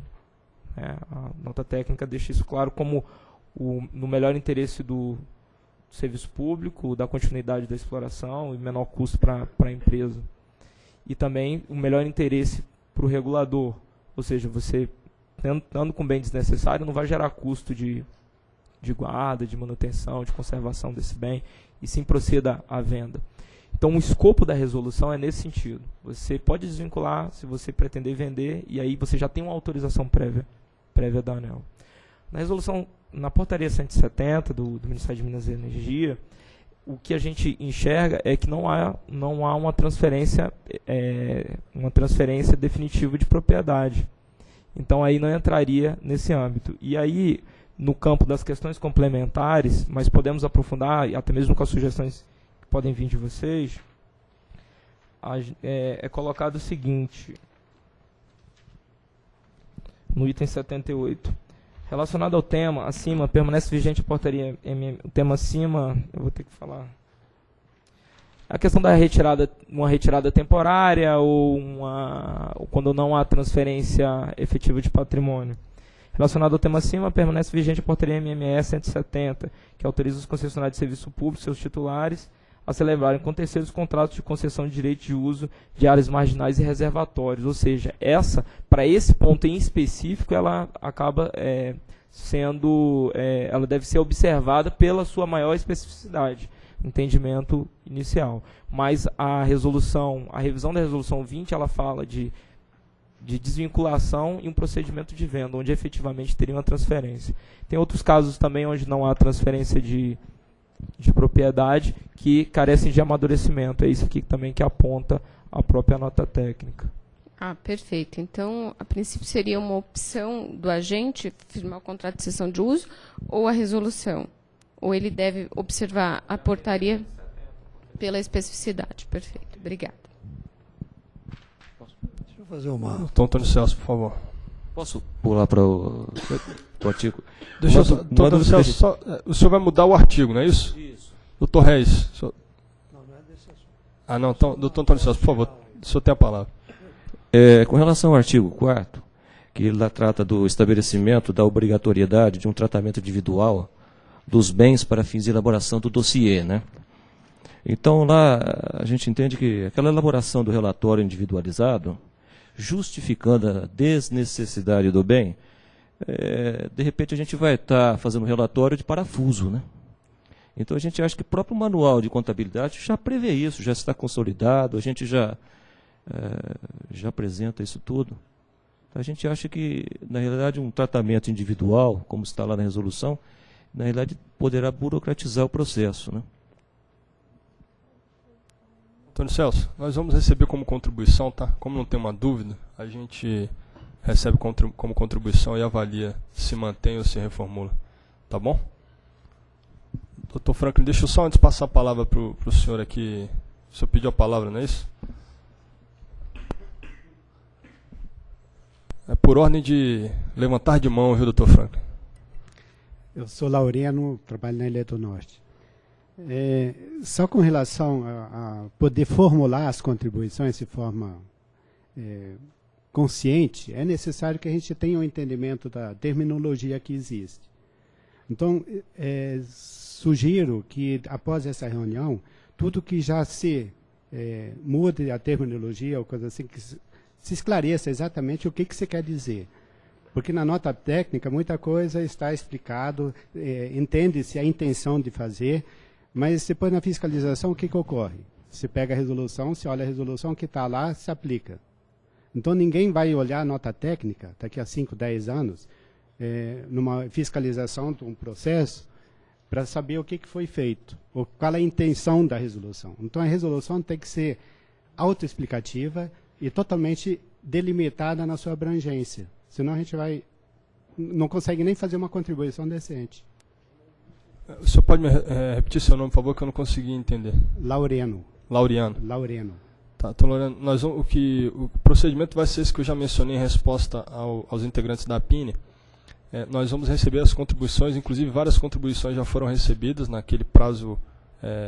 A nota técnica deixa isso claro como no melhor interesse do serviço público, da continuidade da exploração e menor custo para a empresa. E também o melhor interesse para o regulador, ou seja, você estando com bem desnecessário não vai gerar custo de guarda, de manutenção, de conservação desse bem, e sim proceda à venda. Então o escopo da resolução é nesse sentido. Você pode desvincular se você pretender vender, e aí você já tem uma autorização prévia da ANEEL. Na portaria 170 do Ministério de Minas e Energia, o que a gente enxerga é que não há uma transferência definitiva de propriedade. Então aí não entraria nesse âmbito. E aí, no campo das questões complementares, mas podemos aprofundar, e até mesmo com as sugestões que podem vir de vocês, é colocado o seguinte, no item 78. Relacionado ao tema acima, permanece vigente a portaria o tema acima, eu vou ter que falar. A questão da uma retirada temporária ou quando não há transferência efetiva de patrimônio. Relacionado ao tema acima, permanece vigente a portaria MME 170, que autoriza os concessionários de serviço público, seus titulares, a celebrarem com terceiros contratos de concessão de direito de uso de áreas marginais e reservatórios. Ou seja, para esse ponto em específico, ela acaba ela deve ser observada pela sua maior especificidade, entendimento inicial. Mas a revisão da resolução 20, ela fala de desvinculação e um procedimento de venda, onde efetivamente teria uma transferência. Tem outros casos também onde não há transferência de propriedade que carecem de amadurecimento. É isso aqui também que aponta a própria nota técnica. Perfeito. Então, a princípio seria uma opção do agente firmar o contrato de cessão de uso ou a resolução? Ou ele deve observar a portaria pela especificidade? Perfeito. Obrigada. Deixa eu fazer uma... Doutor Antônio Celso, por favor. Posso pular para o artigo? Deixa eu só, doutor Antônio Celso, o senhor vai mudar o artigo, não é isso? Isso. Doutor Reis. Não é desse assunto. Não, então, doutor Antônio Celso, por favor, o senhor tem a palavra. Com relação ao artigo 4º, que lá trata do estabelecimento da obrigatoriedade de um tratamento individual dos bens para fins de elaboração do dossiê, né? Então, lá a gente entende que aquela elaboração do relatório individualizado, justificando a desnecessidade do bem, de repente a gente vai estar fazendo um relatório de parafuso, né? Então a gente acha que o próprio manual de contabilidade já prevê isso, já está consolidado, a gente já apresenta isso tudo. Então, a gente acha que, na realidade, um tratamento individual, como está lá na resolução, na realidade poderá burocratizar o processo, né? Antônio Celso, nós vamos receber como contribuição, tá? Como não tem uma dúvida, a gente recebe como contribuição e avalia se mantém ou se reformula. Tá bom? Doutor Franklin, deixa eu só antes passar a palavra para o senhor aqui. O senhor pediu a palavra, não é isso? É por ordem de levantar de mão, viu, doutor Franklin? Eu sou Laureano, trabalho na Eletronorte. Só com relação a poder formular as contribuições de forma consciente, é necessário que a gente tenha um entendimento da terminologia que existe. Então, sugiro que, após essa reunião, tudo que já se mude a terminologia ou coisa assim, que se esclareça exatamente o que você quer dizer. Porque na nota técnica, muita coisa está explicado, entende-se a intenção de fazer, mas depois na fiscalização, o que ocorre? Você pega a resolução, você olha a resolução que está lá, se aplica. Então, ninguém vai olhar a nota técnica, daqui a 5, 10 anos, numa fiscalização de um processo, para saber o que foi feito, ou qual é a intenção da resolução. Então, a resolução tem que ser autoexplicativa e totalmente delimitada na sua abrangência. Senão, a gente não consegue nem fazer uma contribuição decente. O senhor pode me repetir seu nome, por favor, que eu não consegui entender. Laureano. Laureano. Laureano. Tá, então, Laureano, o procedimento vai ser esse que eu já mencionei em resposta aos integrantes da APINE. Nós vamos receber as contribuições, inclusive várias contribuições já foram recebidas naquele prazo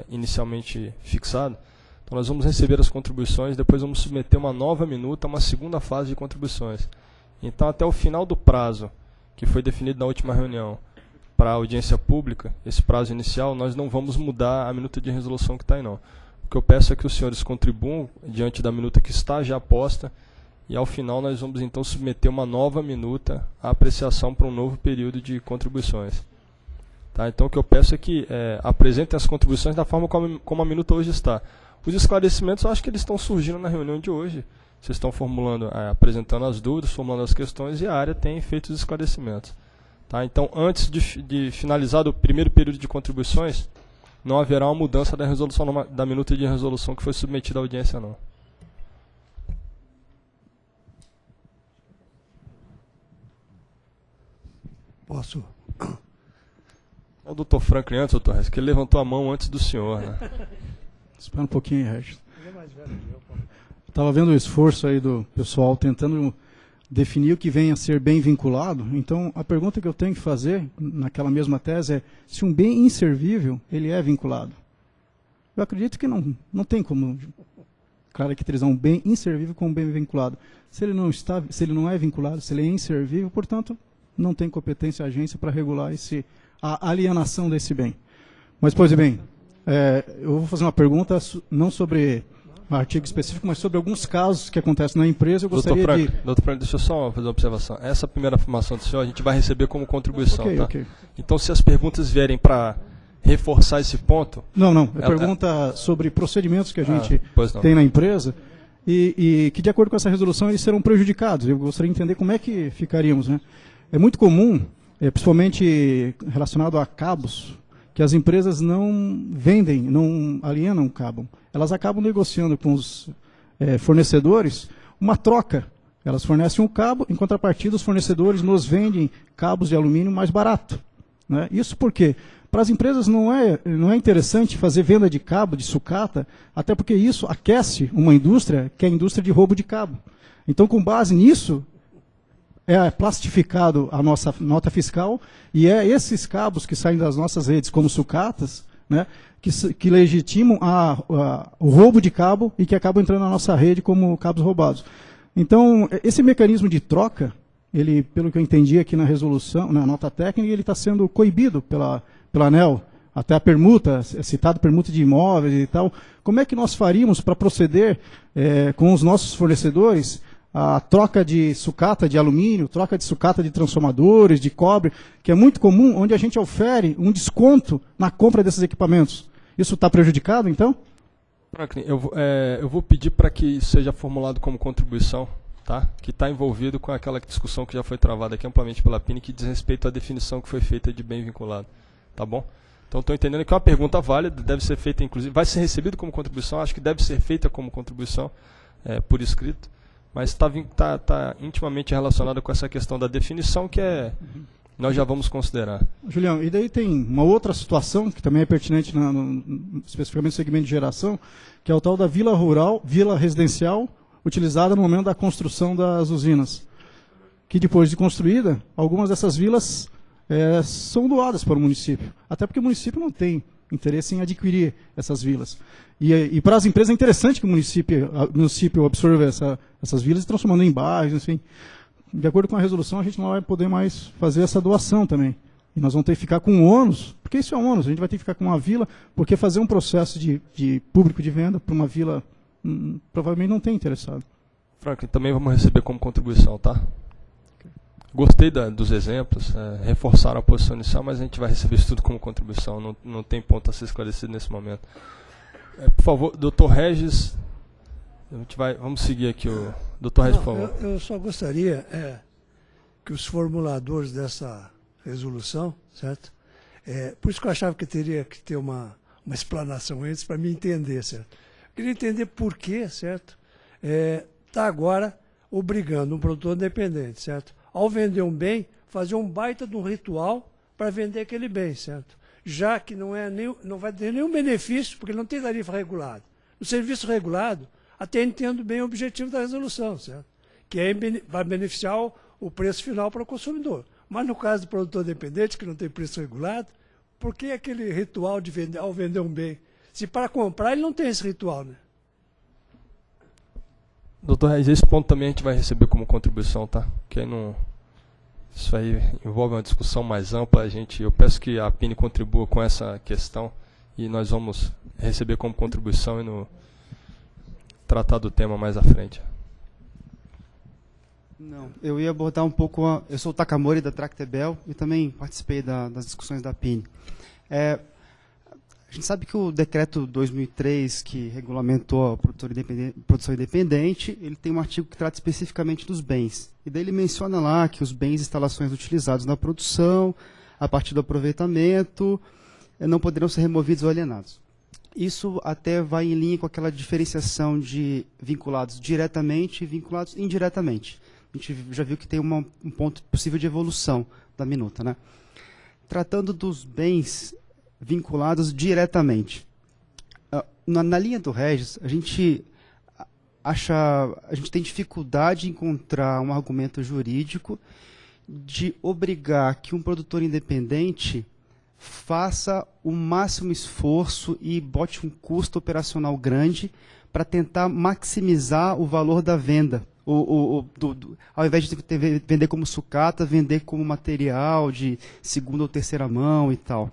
inicialmente fixado. Então nós vamos receber as contribuições, depois vamos submeter uma nova minuta, uma segunda fase de contribuições. Então até o final do prazo, que foi definido na última reunião, para a audiência pública, esse prazo inicial, nós não vamos mudar a minuta de resolução que está aí não. O que eu peço é que os senhores contribuam diante da minuta que está já posta, e ao final nós vamos então submeter uma nova minuta à apreciação para um novo período de contribuições. Tá? Então o que eu peço é que apresentem as contribuições da forma como a minuta hoje está. Os esclarecimentos, eu acho que eles estão surgindo na reunião de hoje. Vocês estão apresentando as dúvidas, formulando as questões, e a área tem feito os esclarecimentos. Tá? Então, antes de finalizar o primeiro período de contribuições, não haverá uma mudança da resolução da minuta de resolução que foi submetida à audiência, não. Posso? O doutor Franklin antes, doutor Regis, que ele levantou a mão antes do senhor, né? Espera um pouquinho, Regis. Estava vendo o esforço aí do pessoal tentando definir o que vem a ser bem vinculado. Então, a pergunta que eu tenho que fazer naquela mesma tese é se um bem inservível, ele é vinculado. Eu acredito que não tem como caracterizar um bem inservível como um bem vinculado. Se ele não é vinculado, se ele é inservível, portanto, não tem competência a agência para regular a alienação desse bem. Mas, pois bem, eu vou fazer uma pergunta não sobre um artigo específico, mas sobre alguns casos que acontecem na empresa. Eu gostaria Doutor Frank, deixa eu só fazer uma observação. Essa primeira afirmação do senhor a gente vai receber como contribuição. Okay, tá? okay. Então, se as perguntas vierem para reforçar esse ponto... Não. É pergunta sobre procedimentos que a gente tem na empresa e que, de acordo com essa resolução, eles serão prejudicados. Eu gostaria de entender como é que ficaríamos, né? É muito comum, principalmente relacionado a cabos, que as empresas não vendem, não alienam cabo. Elas acabam negociando com os fornecedores uma troca. Elas fornecem um cabo, em contrapartida os fornecedores nos vendem cabos de alumínio mais barato. Né? Isso porque para as empresas não é interessante fazer venda de cabo, de sucata, até porque isso aquece uma indústria que é a indústria de roubo de cabo. Então, com base nisso, é plastificado a nossa nota fiscal e é esses cabos que saem das nossas redes como sucatas, né, que legitimam o roubo de cabo e que acabam entrando na nossa rede como cabos roubados. Então, esse mecanismo de troca, ele, pelo que eu entendi aqui na resolução, na nota técnica, ele está sendo coibido pela ANEEL, até a permuta, citado permuta de imóveis e tal. Como é que nós faríamos para proceder com os nossos fornecedores a troca de sucata de alumínio, troca de sucata de transformadores, de cobre, que é muito comum, onde a gente ofere um desconto na compra desses equipamentos. Isso está prejudicado, então? Franklin, eu vou pedir para que seja formulado como contribuição, tá? Que está envolvido com aquela discussão que já foi travada aqui amplamente pela PINE, que diz respeito à definição que foi feita de bem vinculado. Tá bom? Então, estou entendendo que é uma pergunta válida, deve ser feita, inclusive, vai ser recebido como contribuição, acho que deve ser feita como contribuição por escrito, mas está intimamente relacionado com essa questão da definição, que nós já vamos considerar. Julião, e daí tem uma outra situação, que também é pertinente especificamente no segmento de geração, que é o tal da vila rural, vila residencial, utilizada no momento da construção das usinas. Que depois de construída, algumas dessas vilas são doadas para o município. Até porque o município não tem interesse em adquirir essas vilas. E para as empresas é interessante que o município absorva essas vilas e transformando em bairros, enfim. De acordo com a resolução, a gente não vai poder mais fazer essa doação também. E nós vamos ter que ficar com um ônus, porque isso é um ônus, a gente vai ter que ficar com uma vila, porque fazer um processo de público de venda para uma vila provavelmente não tem interessado. Franklin, também vamos receber como contribuição, tá? Gostei dos exemplos, reforçaram a posição inicial, mas a gente vai receber isso tudo como contribuição, não tem ponto a ser esclarecido nesse momento. Por favor, doutor Regis, vamos seguir aqui o doutor Regis, por favor. Eu só gostaria que os formuladores dessa resolução, certo? Por isso que eu achava que teria que ter uma explanação antes para me entender, certo? Eu queria entender por que, certo? Está agora obrigando um produtor independente, certo? Ao vender um bem, fazer um baita de um ritual para vender aquele bem, certo? Já que não vai ter nenhum benefício, porque não tem tarifa regulada. No serviço regulado, até entendo bem o objetivo da resolução, certo? Que vai beneficiar o preço final para o consumidor. Mas no caso do produtor independente, que não tem preço regulado, por que aquele ritual de vender, ao vender um bem? Se para comprar ele não tem esse ritual, né? Doutor Reis, esse ponto também a gente vai receber como contribuição, tá? Porque isso aí envolve uma discussão mais ampla. Eu peço que a Pini contribua com essa questão e nós vamos receber como contribuição e tratar do tema mais à frente. Não, eu ia abordar um pouco. Eu sou o Takamori da Tractebel e também participei das discussões da Pini. A gente sabe que o decreto 2003, que regulamentou a produção independente, ele tem um artigo que trata especificamente dos bens. E daí ele menciona lá que os bens e instalações utilizados na produção, a partir do aproveitamento, não poderão ser removidos ou alienados. Isso até vai em linha com aquela diferenciação de vinculados diretamente e vinculados indiretamente. A gente já viu que tem um ponto possível de evolução da minuta, né? Tratando dos bens vinculados diretamente. Na linha do Regis, a gente tem dificuldade em encontrar um argumento jurídico de obrigar que um produtor independente faça o máximo esforço e bote um custo operacional grande para tentar maximizar o valor da venda. Ao invés de vender como sucata, vender como material de segunda ou terceira mão e tal.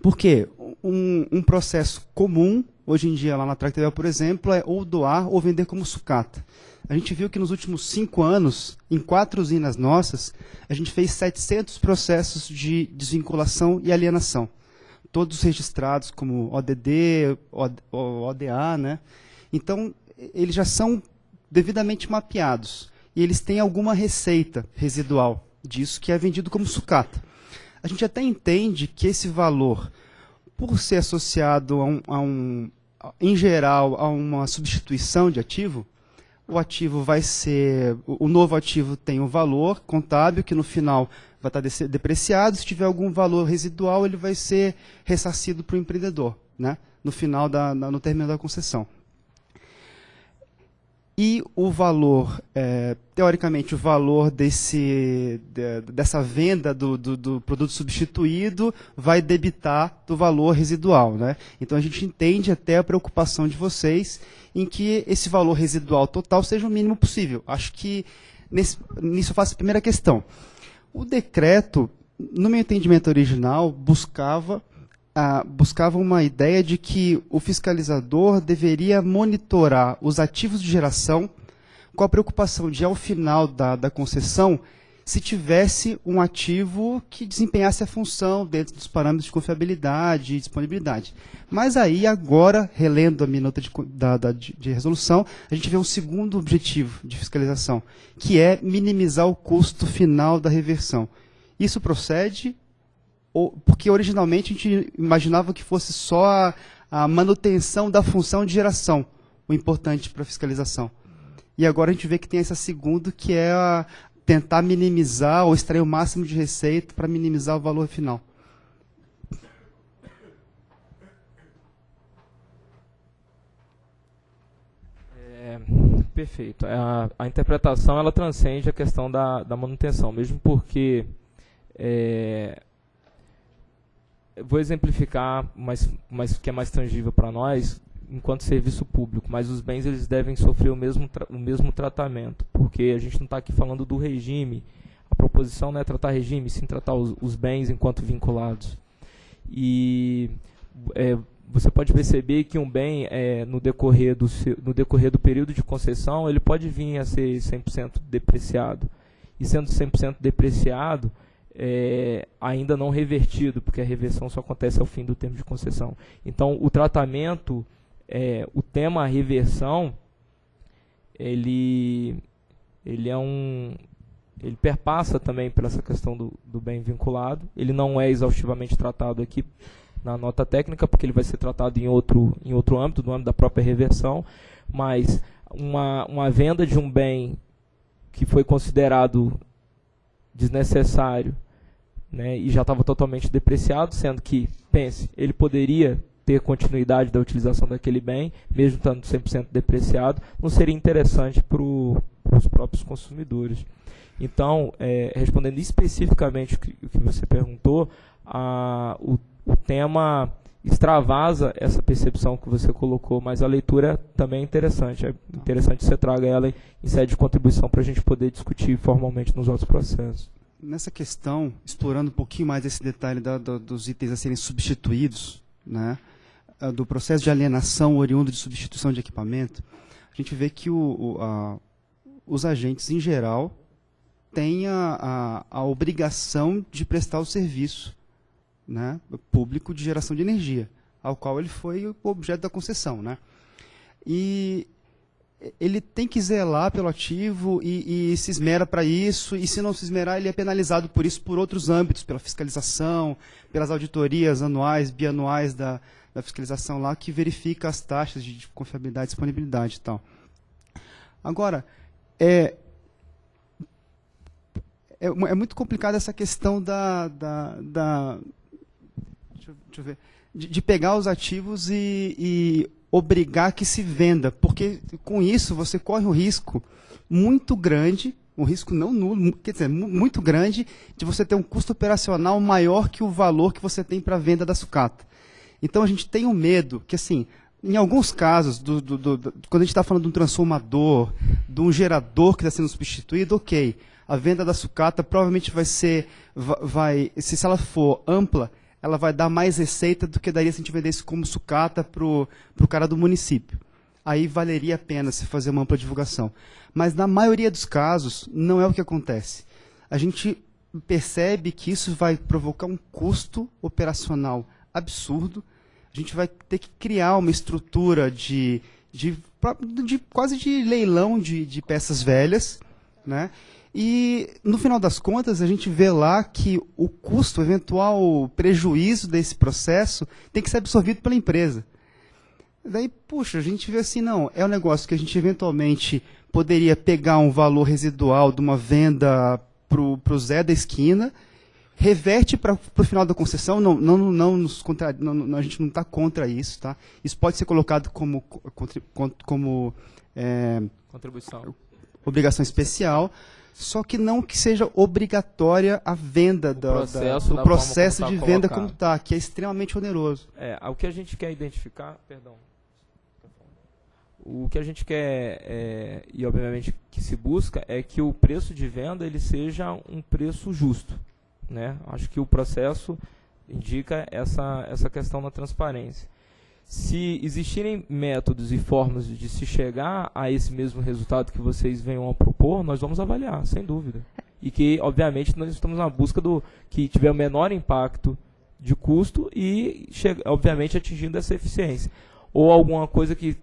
Por quê? Um processo comum, hoje em dia lá na Tractebel, por exemplo, é ou doar ou vender como sucata. A gente viu que nos últimos 5 anos, em 4 usinas nossas, a gente fez 700 processos de desvinculação e alienação. Todos registrados como ODD, ODA, né? Então, eles já são devidamente mapeados. E eles têm alguma receita residual disso que é vendido como sucata. A gente até entende que esse valor, por ser associado em geral, a uma substituição de ativo, o ativo vai ser, o novo ativo tem um valor contábil que no final vai estar depreciado. Se tiver algum valor residual, ele vai ser ressarcido para o empreendedor, né? No final no término da concessão. E o valor, teoricamente, o valor dessa venda do produto substituído vai debitar do valor residual, né? Então a gente entende até a preocupação de vocês em que esse valor residual total seja o mínimo possível. Acho que nisso eu faço a primeira questão. O decreto, no meu entendimento original, buscava uma ideia de que o fiscalizador deveria monitorar os ativos de geração com a preocupação de, ao final da concessão, se tivesse um ativo que desempenhasse a função dentro dos parâmetros de confiabilidade e disponibilidade. Mas aí, agora, relendo a minuta de resolução, a gente vê um segundo objetivo de fiscalização, que é minimizar o custo final da reversão. Isso procede? Porque originalmente a gente imaginava que fosse só a manutenção da função de geração o importante para a fiscalização. E agora a gente vê que tem essa segunda, que é tentar minimizar ou extrair o máximo de receita para minimizar o valor final. Perfeito. A interpretação ela transcende a questão da manutenção, mesmo porque vou exemplificar, mas que é mais tangível para nós, enquanto serviço público, mas os bens eles devem sofrer o mesmo tratamento, porque a gente não está aqui falando do regime, a proposição não é tratar regime, sim tratar os bens enquanto vinculados. E você pode perceber que um bem, no decorrer do período de concessão, ele pode vir a ser 100% depreciado. E sendo 100% depreciado, ainda não revertido, porque a reversão só acontece ao fim do termo de concessão. Então, o tratamento, o tema reversão, ele perpassa também por essa questão do bem vinculado. Ele não é exaustivamente tratado aqui na nota técnica, porque ele vai ser tratado em outro âmbito, no âmbito da própria reversão, mas uma venda de um bem que foi considerado desnecessário, né, e já estava totalmente depreciado, sendo que, pense, ele poderia ter continuidade da utilização daquele bem, mesmo estando 100% depreciado, não seria interessante para os próprios consumidores. Então, respondendo especificamente o que você perguntou, o tema extravasa essa percepção que você colocou, mas a leitura também é interessante. É interessante que você traga ela em sede de contribuição para a gente poder discutir formalmente nos outros processos. Nessa questão, explorando um pouquinho mais esse detalhe dos itens a serem substituídos, né, do processo de alienação oriundo de substituição de equipamento, a gente vê que os agentes, em geral, têm a obrigação de prestar o serviço, né, público de geração de energia, ao qual ele foi o objeto da concessão, né? E ele tem que zelar pelo ativo e se esmera para isso, e se não se esmerar, ele é penalizado por isso por outros âmbitos, pela fiscalização, pelas auditorias anuais, bianuais da fiscalização lá, que verifica as taxas de confiabilidade, disponibilidade e tal. Agora, é muito complicada essa questão deixa eu ver, de pegar os ativos e obrigar que se venda, porque com isso você corre um risco muito grande, um risco não nulo, quer dizer, muito grande, de você ter um custo operacional maior que o valor que você tem para a venda da sucata. Então a gente tem um medo que, assim, em alguns casos, quando a gente está falando de um transformador, de um gerador que está sendo substituído, ok, a venda da sucata provavelmente se ela for ampla, ela vai dar mais receita do que daria se a gente vendesse como sucata para o cara do município. Aí valeria a pena se fazer uma ampla divulgação. Mas na maioria dos casos, não é o que acontece. A gente percebe que isso vai provocar um custo operacional absurdo. A gente vai ter que criar uma estrutura quase de leilão de peças velhas, né? E, no final das contas, a gente vê lá que o custo, o eventual prejuízo desse processo tem que ser absorvido pela empresa. Daí, puxa, a gente vê assim, não, é um negócio que a gente eventualmente poderia pegar um valor residual de uma venda para o Zé da esquina, reverte para o final da concessão, a gente não está contra isso, tá? Isso pode ser colocado como contribuição, obrigação especial, só que não que seja obrigatória a venda o processo de venda como está, que é extremamente oneroso. O que a gente quer identificar, o que a gente quer, e obviamente que se busca, é que o preço de venda ele seja um preço justo, né? Acho que o processo indica essa questão da transparência. Se existirem métodos e formas de se chegar a esse mesmo resultado que vocês venham a propor, nós vamos avaliar, sem dúvida. E que, obviamente, nós estamos na busca do que tiver o menor impacto de custo e, obviamente, atingindo essa eficiência. Ou alguma coisa que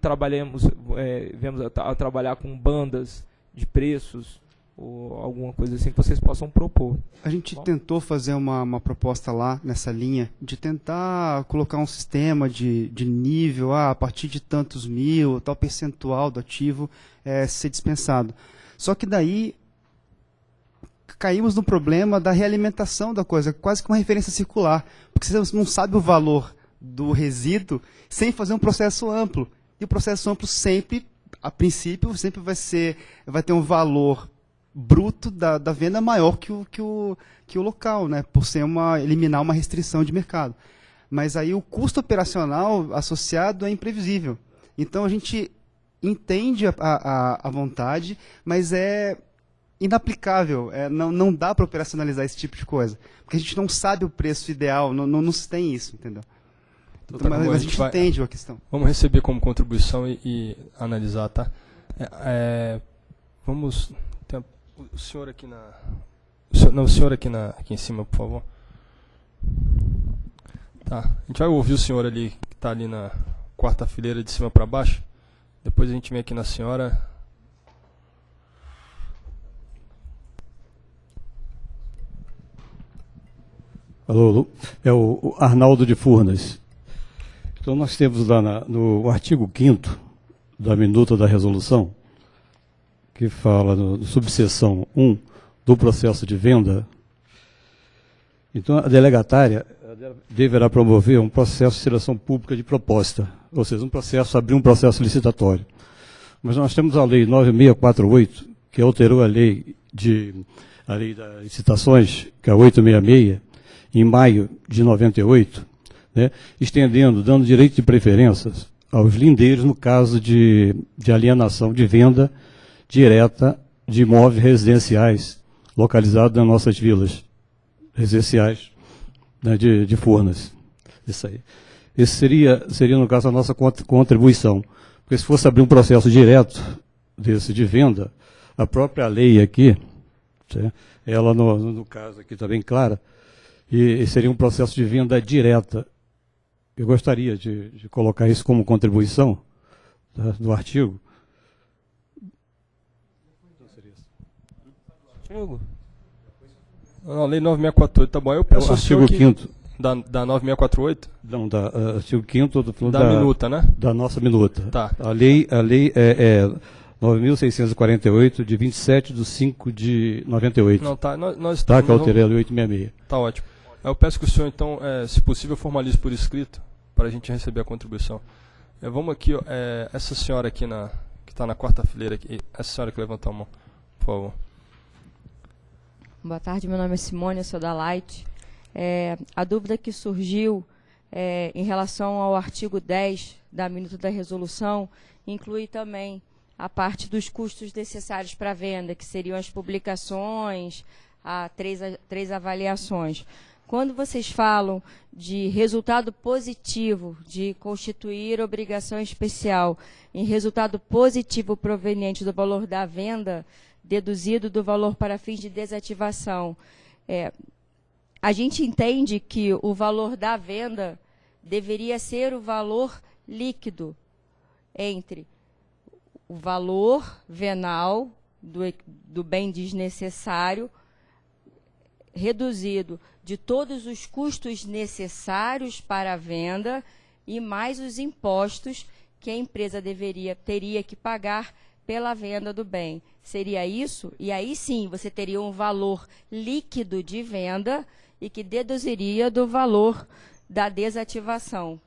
vemos a trabalhar com bandas de preços, ou alguma coisa assim que vocês possam propor. A gente tentou fazer uma proposta lá, nessa linha, de tentar colocar um sistema de nível, a partir de tantos mil, tal percentual do ativo ser dispensado. Só que daí caímos no problema da realimentação da coisa, quase que uma referência circular, porque você não sabe o valor do resíduo sem fazer um processo amplo. E o processo amplo sempre, a princípio, sempre vai ter um valor bruto da venda maior que o local, né? Por ser eliminar uma restrição de mercado. mas aí o custo operacional associado é imprevisível. Então a gente entende a vontade, mas é inaplicável, não dá para operacionalizar esse tipo de coisa, porque a gente não sabe o preço ideal, não se tem isso, entendeu? Então, mas a gente entende a questão. Vamos receber como contribuição e analisar, tá? Vamos... Tem o senhor aqui o senhor aqui em cima, por favor. Tá. A gente vai ouvir o senhor ali, que está ali na quarta fileira de cima para baixo. Depois a gente vem aqui na senhora. Alô, é o Arnaldo de Furnas. Então nós temos lá no artigo 5º da minuta da resolução, que fala no subseção 1 do processo de venda. Então a delegatária deverá promover um processo de seleção pública de proposta, ou seja, abrir um processo licitatório. Mas nós temos a lei 9648, que alterou a lei das licitações, que é a 866, em maio de 98, né, dando direito de preferências aos lindeiros no caso de alienação de venda direta de imóveis residenciais localizados nas nossas vilas residenciais, né, de Furnas. Isso aí. Esse seria, no caso, a nossa contribuição. Porque se fosse abrir um processo direto desse de venda, a própria lei aqui, ela no caso aqui está bem clara, e seria um processo de venda direta. Eu gostaria de colocar isso como contribuição, tá, do artigo. Não, lei 9648, tá bom. Eu peço o artigo 5º. Da 9648? Não, artigo 5º da minuta, né? Da nossa minuta. Tá. A lei é 9.648, de 27/5 de 98. Não, tá. Nós tá, que eu alterei a lei 866. Tá ótimo. Eu peço que o senhor, então, se possível, formalize por escrito, para a gente receber a contribuição. Vamos aqui, essa senhora aqui, que está na quarta fileira, aqui, essa senhora que levantou a mão, por favor. Boa tarde, meu nome é Simone, eu sou da Light. A dúvida que surgiu em relação ao artigo 10 da minuta da resolução inclui também a parte dos custos necessários para a venda, que seriam as publicações, três avaliações. Quando vocês falam de resultado positivo, de constituir obrigação especial em resultado positivo proveniente do valor da venda, deduzido do valor para fins de desativação, a gente entende que o valor da venda deveria ser o valor líquido entre o valor venal do bem desnecessário, reduzido de todos os custos necessários para a venda e mais os impostos que a empresa teria que pagar pela venda do bem. Seria isso? E aí sim, você teria um valor líquido de venda e que deduziria do valor da desativação.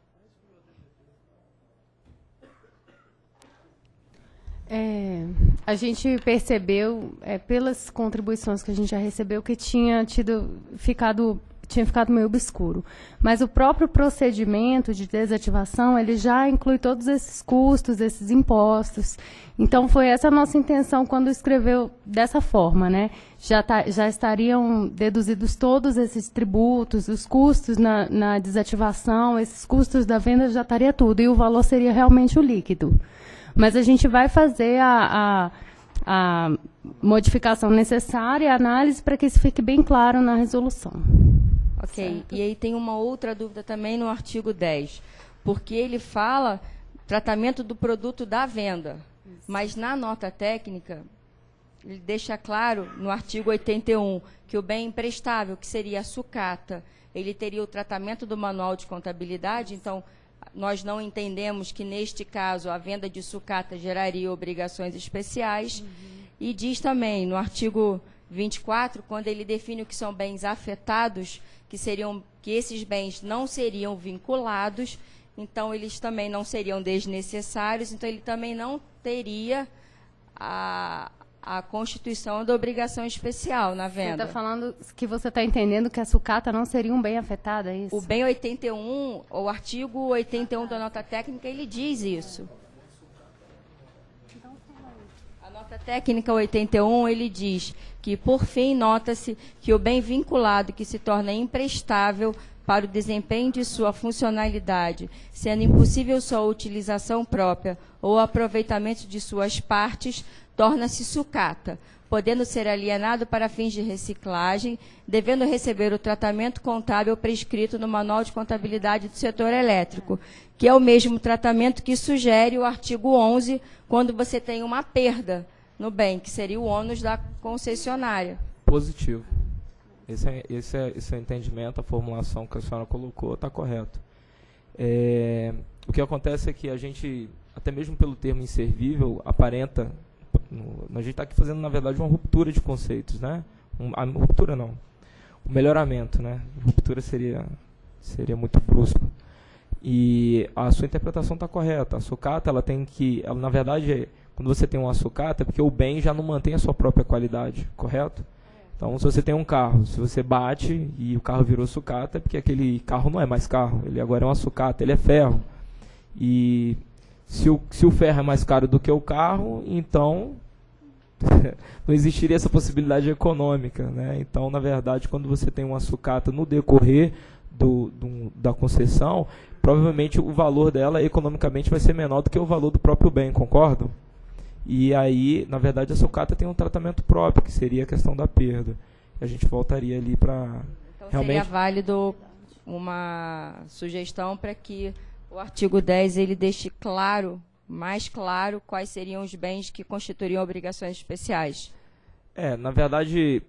A gente percebeu, pelas contribuições que a gente já recebeu, que tinha ficado meio obscuro. Mas o próprio procedimento de desativação, ele já inclui todos esses custos, esses impostos. Então, foi essa a nossa intenção quando escreveu dessa forma, né? Já estariam deduzidos todos esses tributos, os custos na desativação, esses custos da venda, já estaria tudo. E o valor seria realmente o líquido. Mas a gente vai fazer a modificação necessária, a análise, para que isso fique bem claro na resolução. Ok. Certo. E aí tem uma outra dúvida também no artigo 10, porque ele fala tratamento do produto da venda, mas na nota técnica, ele deixa claro no artigo 81 que o bem emprestável, que seria a sucata, ele teria o tratamento do manual de contabilidade, então nós não entendemos que, neste caso, a venda de sucata geraria obrigações especiais. E diz também, no artigo 24, quando ele define o que são bens afetados, que esses bens não seriam vinculados, então eles também não seriam desnecessários, então ele também não teria a a constituição da obrigação especial na Você venda. está falando que você está entendendo que a sucata não seria um bem afetado, é isso? O bem 81, o artigo 81 da nota técnica, ele diz isso. A nota técnica 81, ele diz que, por fim, nota-se que o bem vinculado que se torna imprestável para o desempenho de sua funcionalidade, sendo impossível sua utilização própria ou aproveitamento de suas partes, torna-se sucata, podendo ser alienado para fins de reciclagem, devendo receber o tratamento contábil prescrito no Manual de Contabilidade do Setor Elétrico, que é o mesmo tratamento que sugere o artigo 11, quando você tem uma perda no bem, que seria o ônus da concessionária. Positivo. Esse é o entendimento, a formulação que a senhora colocou está correto. O que acontece é que a gente, até mesmo pelo termo inservível, aparenta... a gente está aqui fazendo, na verdade, uma ruptura de conceitos, né? Ruptura não. O melhoramento, né? Ruptura seria muito brusco. E a sua interpretação está correta. A sucata, ela tem que... na verdade, quando você tem uma sucata, é porque o bem já não mantém a sua própria qualidade, correto? Então, se você tem um carro, se você bate e o carro virou sucata, é porque aquele carro não é mais carro, ele agora é uma sucata, ele é ferro. E se o ferro é mais caro do que o carro, então não existiria essa possibilidade econômica, né? Então, na verdade, quando você tem uma sucata no decorrer da concessão, provavelmente o valor dela economicamente vai ser menor do que o valor do próprio bem, concordam? E aí, na verdade, a sucata tem um tratamento próprio, que seria a questão da perda. E a gente voltaria ali para... Então, realmente... seria válido uma sugestão para que o artigo 10 ele deixe claro, mais claro, quais seriam os bens que constituiriam obrigações especiais. Na verdade,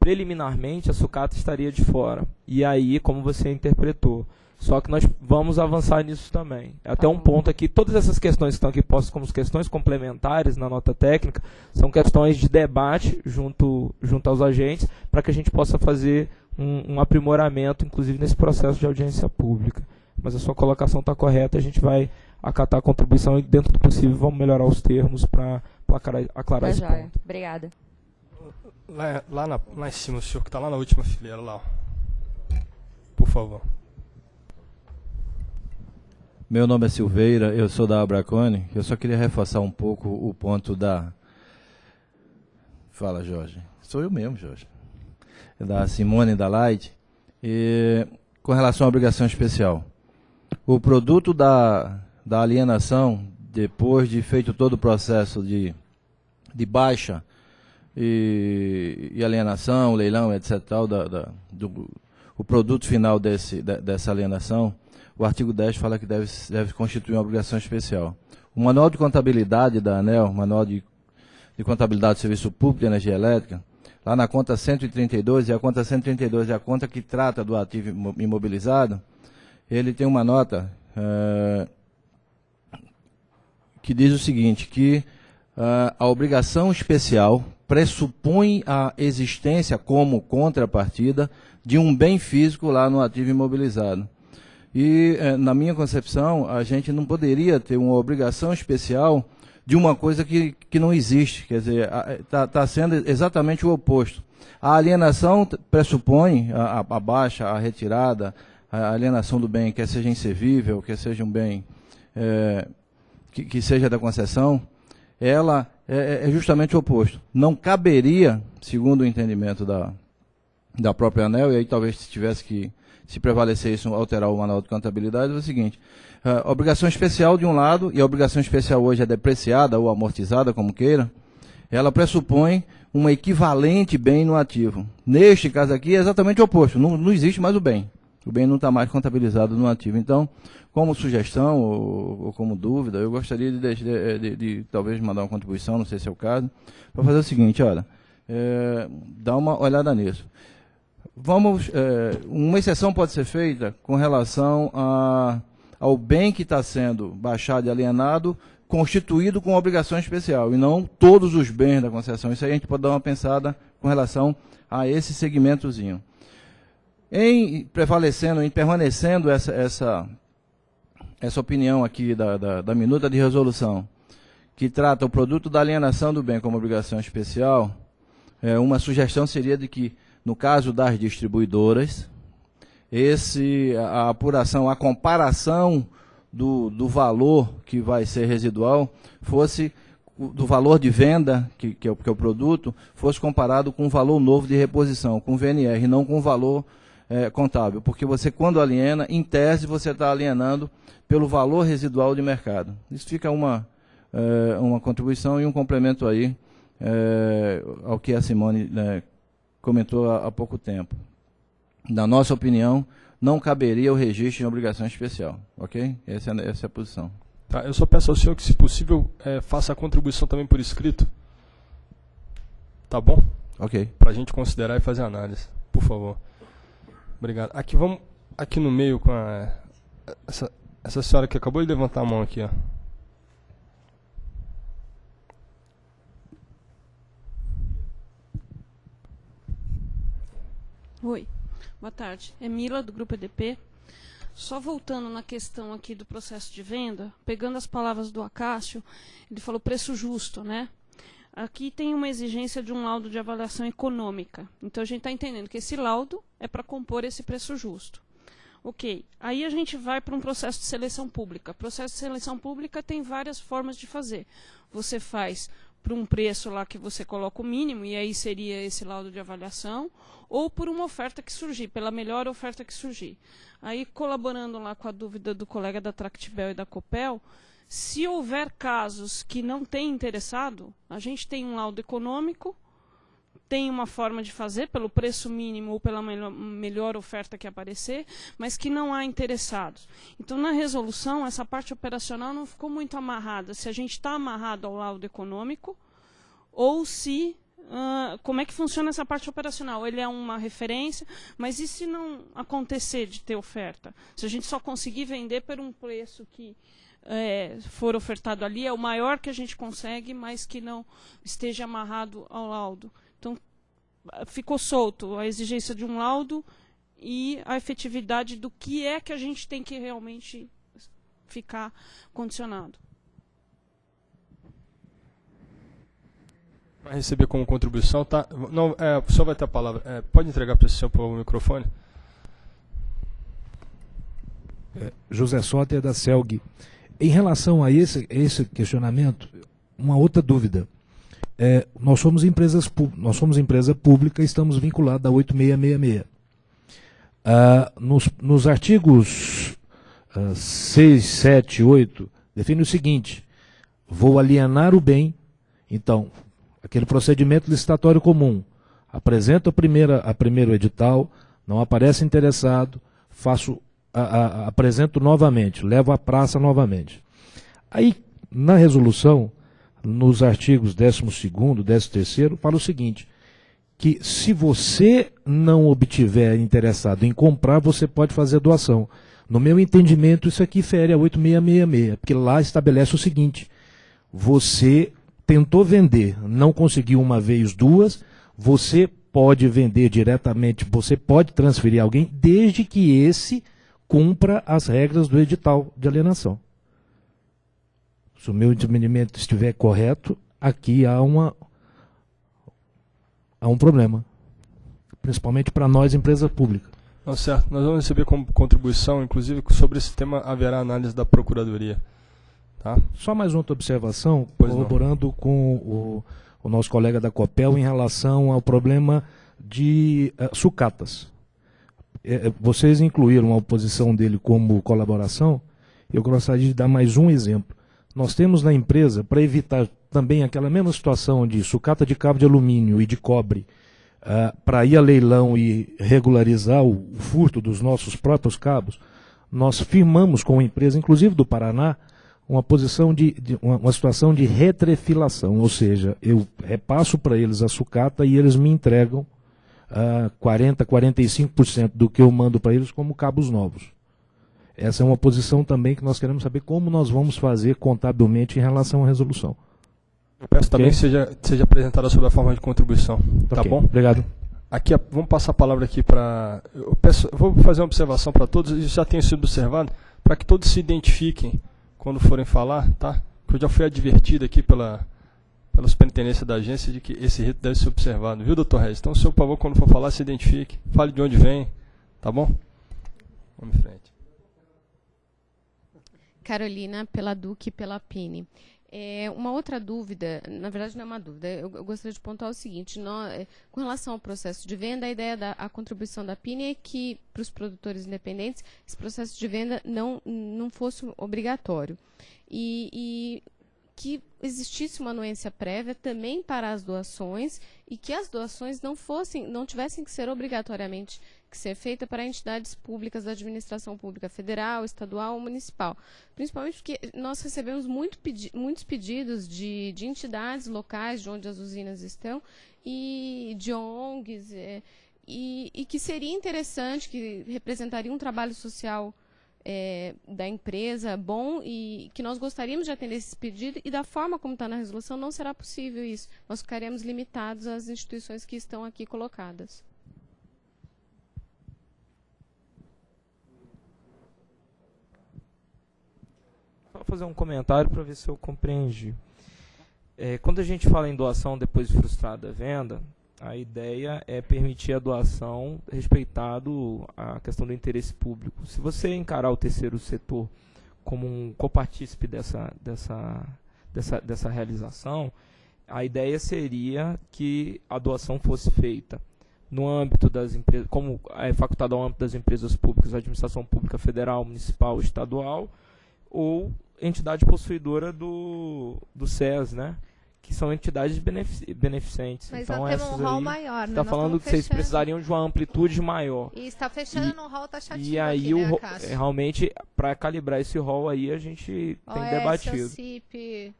preliminarmente, a sucata estaria de fora. E aí, como você interpretou... Só que nós vamos avançar nisso também. Até um ponto aqui, todas essas questões que estão aqui postas como questões complementares na nota técnica, são questões de debate junto aos agentes, para que a gente possa fazer um aprimoramento, inclusive nesse processo de audiência pública. Mas a sua colocação está correta, a gente vai acatar a contribuição e, dentro do possível, vamos melhorar os termos para aclarar esse ponto. Obrigada. Lá em cima, o senhor que está lá na última fileira, lá. Por favor. Meu nome é Silveira, eu sou da Abracone. Eu só queria reforçar um pouco o ponto da... Fala, Jorge. Sou eu mesmo, Jorge. Da Simone da Light. E, com relação à obrigação especial. O produto da alienação, depois de feito todo o processo de baixa e alienação, leilão, etc., o produto final dessa alienação, o artigo 10 fala que deve constituir uma obrigação especial. O Manual de Contabilidade da ANEEL, Manual de Contabilidade do Serviço Público de Energia Elétrica, lá na conta 132, e a conta 132 é a conta que trata do ativo imobilizado, ele tem uma nota que diz o seguinte, que a obrigação especial pressupõe a existência como contrapartida de um bem físico lá no ativo imobilizado. E, na minha concepção, a gente não poderia ter uma obrigação especial de uma coisa que não existe. Quer dizer, está sendo exatamente o oposto. A alienação pressupõe a baixa, a retirada, a alienação do bem, quer seja inservível, quer seja um bem que seja da concessão, ela é justamente o oposto. Não caberia, segundo o entendimento da própria ANEEL, e aí talvez se tivesse que, se prevalecer isso, alterar o Manual de Contabilidade, é o seguinte, a obrigação especial de um lado, e a obrigação especial hoje é depreciada ou amortizada, como queira, ela pressupõe um equivalente bem no ativo. Neste caso aqui é exatamente o oposto, não existe mais o bem. O bem não está mais contabilizado no ativo. Então, como sugestão ou como dúvida, eu gostaria de talvez mandar uma contribuição, não sei se é o caso, para fazer o seguinte, olha, dá uma olhada nisso. Uma exceção pode ser feita com relação ao bem que está sendo baixado e alienado, constituído com obrigação especial, e não todos os bens da concessão. Isso aí a gente pode dar uma pensada com relação a esse segmentozinho. Em permanecendo essa opinião aqui da minuta de resolução, que trata o produto da alienação do bem como obrigação especial, uma sugestão seria de que, no caso das distribuidoras, a apuração, a comparação do valor que vai ser residual fosse do valor de venda, que é o produto, fosse comparado com o valor novo de reposição, com o VNR, não com o valor contábil. Porque você, quando aliena, em tese, você está alienando pelo valor residual de mercado. Isso fica uma contribuição e um complemento aí ao que a Simone comentou há pouco tempo. Na nossa opinião, não caberia o registro em obrigação especial. Ok? Essa é a posição. Tá, eu só peço ao senhor que, se possível, faça a contribuição também por escrito. Tá bom? Ok. Para a gente considerar e fazer análise. Por favor. Obrigado. Aqui, vamos aqui no meio com essa senhora que acabou de levantar a mão aqui, ó. Oi, boa tarde. É Mila, do Grupo EDP. Só voltando na questão aqui do processo de venda, pegando as palavras do Acácio, ele falou preço justo, né? Aqui tem uma exigência de um laudo de avaliação econômica. Então, a gente está entendendo que esse laudo é para compor esse preço justo. Ok, aí a gente vai para um processo de seleção pública. Processo de seleção pública tem várias formas de fazer. Você faz por um preço lá que você coloca o mínimo, e aí seria esse laudo de avaliação, ou por uma oferta que surgir, pela melhor oferta que surgir. Aí, colaborando lá com a dúvida do colega da Tractibel e da Copel, se houver casos que não tem interessado, a gente tem um laudo econômico, tem uma forma de fazer pelo preço mínimo ou pela melhor oferta que aparecer, mas que não há interessados. Então, na resolução, essa parte operacional não ficou muito amarrada. Se a gente está amarrado ao laudo econômico, ou se... como é que funciona essa parte operacional? Ele é uma referência, mas e se não acontecer de ter oferta? Se a gente só conseguir vender por um preço que for ofertado ali, é o maior que a gente consegue, mas que não esteja amarrado ao laudo. Então, ficou solto a exigência de um laudo e a efetividade do que é que a gente tem que realmente ficar condicionado. Vai receber como contribuição, tá? Não, o senhor vai ter a palavra. Pode entregar para o senhor o microfone? José Soter, da CELG. Em relação a esse questionamento, uma outra dúvida. Nós somos empresa pública e estamos vinculados a 8666. Nos artigos 6, 7, 8, define o seguinte: vou alienar o bem. Então, aquele procedimento licitatório comum, apresento a primeiro edital, não aparece interessado, apresento novamente, levo à praça novamente. Aí, na resolução, nos artigos 12º, 13º, fala o seguinte, que se você não obtiver interessado em comprar, você pode fazer doação. No meu entendimento, isso aqui fere a 8666, porque lá estabelece o seguinte: você tentou vender, não conseguiu uma vez, duas, você pode vender diretamente, você pode transferir a alguém, desde que esse cumpra as regras do edital de alienação. Se o meu entendimento estiver correto, aqui há um problema, principalmente para nós, empresa pública. Não, certo. Nós vamos receber como contribuição, inclusive, sobre esse tema haverá análise da Procuradoria. Tá? Só mais outra observação, corroborando com o nosso colega da Copel em relação ao problema de sucatas. Vocês incluíram a oposição dele como colaboração, eu gostaria de dar mais um exemplo. Nós temos na empresa, para evitar também aquela mesma situação de sucata de cabo de alumínio e de cobre, para ir a leilão e regularizar o furto dos nossos próprios cabos, nós firmamos com a empresa, inclusive do Paraná, uma situação de retrefilação, ou seja, eu repasso para eles a sucata e eles me entregam 40%, 45% do que eu mando para eles como cabos novos. Essa é uma posição também que nós queremos saber como nós vamos fazer contabilmente em relação à resolução. Eu peço também que seja apresentada sob a forma de contribuição. Tá bom? Obrigado. Aqui, vamos passar a palavra aqui para... Eu vou fazer uma observação para todos, isso já tem sido observado, para que todos se identifiquem quando forem falar, tá? que eu já fui advertido aqui pela superintendência da agência de que esse rito deve ser observado, viu, doutor Regis? Então, por favor, quando for falar, se identifique, fale de onde vem, tá bom? Vamos em frente. Carolina, pela Duque e pela Pini. Uma outra dúvida, na verdade não é uma dúvida, eu gostaria de pontuar o seguinte, com relação ao processo de venda, a ideia da contribuição da Pini é que, para os produtores independentes, esse processo de venda não fosse obrigatório. E que existisse uma anuência prévia também para as doações e que as doações não tivessem que ser obrigatoriamente que ser feita para entidades públicas da administração pública federal, estadual ou municipal. Principalmente porque nós recebemos muitos pedidos de entidades locais de onde as usinas estão e de ONGs e que seria interessante, que representaria um trabalho social da empresa bom e que nós gostaríamos de atender esse pedido e da forma como está na resolução não será possível isso. Nós ficaremos limitados às instituições que estão aqui colocadas. Vou fazer um comentário para ver se eu compreendi. Quando a gente fala em doação depois de frustrada a venda, a ideia é permitir a doação respeitado a questão do interesse público. Se você encarar o terceiro setor como um copartícipe dessa realização, a ideia seria que a doação fosse feita no âmbito das empresas, como é facultado ao âmbito das empresas públicas, administração pública federal, municipal, estadual, ou entidade possuidora do SES, né? Que são entidades beneficentes. Mas então, nós temos um rol maior, né? Está falando que vocês precisariam de uma amplitude maior. E está fechando no rol taxativo. E aí, aqui, né, realmente, para calibrar esse rol aí, a gente tem debatido. CIP,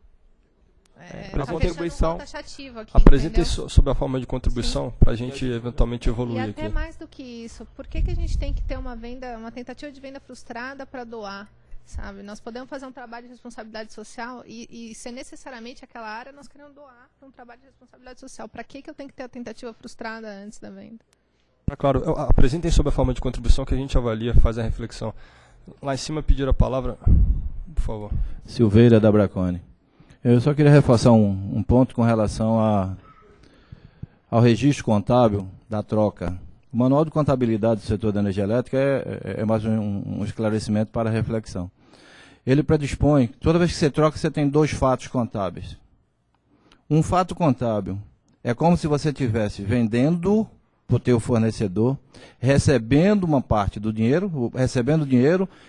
a contribuição, aqui, apresentem sobre a forma de contribuição para a gente eventualmente evoluir e até aqui. Mais do que isso, por que a gente tem que ter uma tentativa de venda frustrada para doar? Sabe? Nós podemos fazer um trabalho de responsabilidade social e se necessariamente aquela área nós queremos doar para um trabalho de responsabilidade social. Para que eu tenho que ter a tentativa frustrada antes da venda? Claro, apresentem sobre a forma de contribuição que a gente avalia, faz a reflexão. Lá em cima pediram a palavra, por favor. Silveira da Bracone. Eu só queria reforçar um ponto com relação ao registro contábil da troca. O Manual de Contabilidade do Setor da Energia Elétrica é mais um esclarecimento para a reflexão. Ele predispõe, toda vez que você troca, você tem 2 fatos contábeis. Um fato contábil é como se você estivesse vendendo para o teu fornecedor, recebendo uma parte do dinheiro,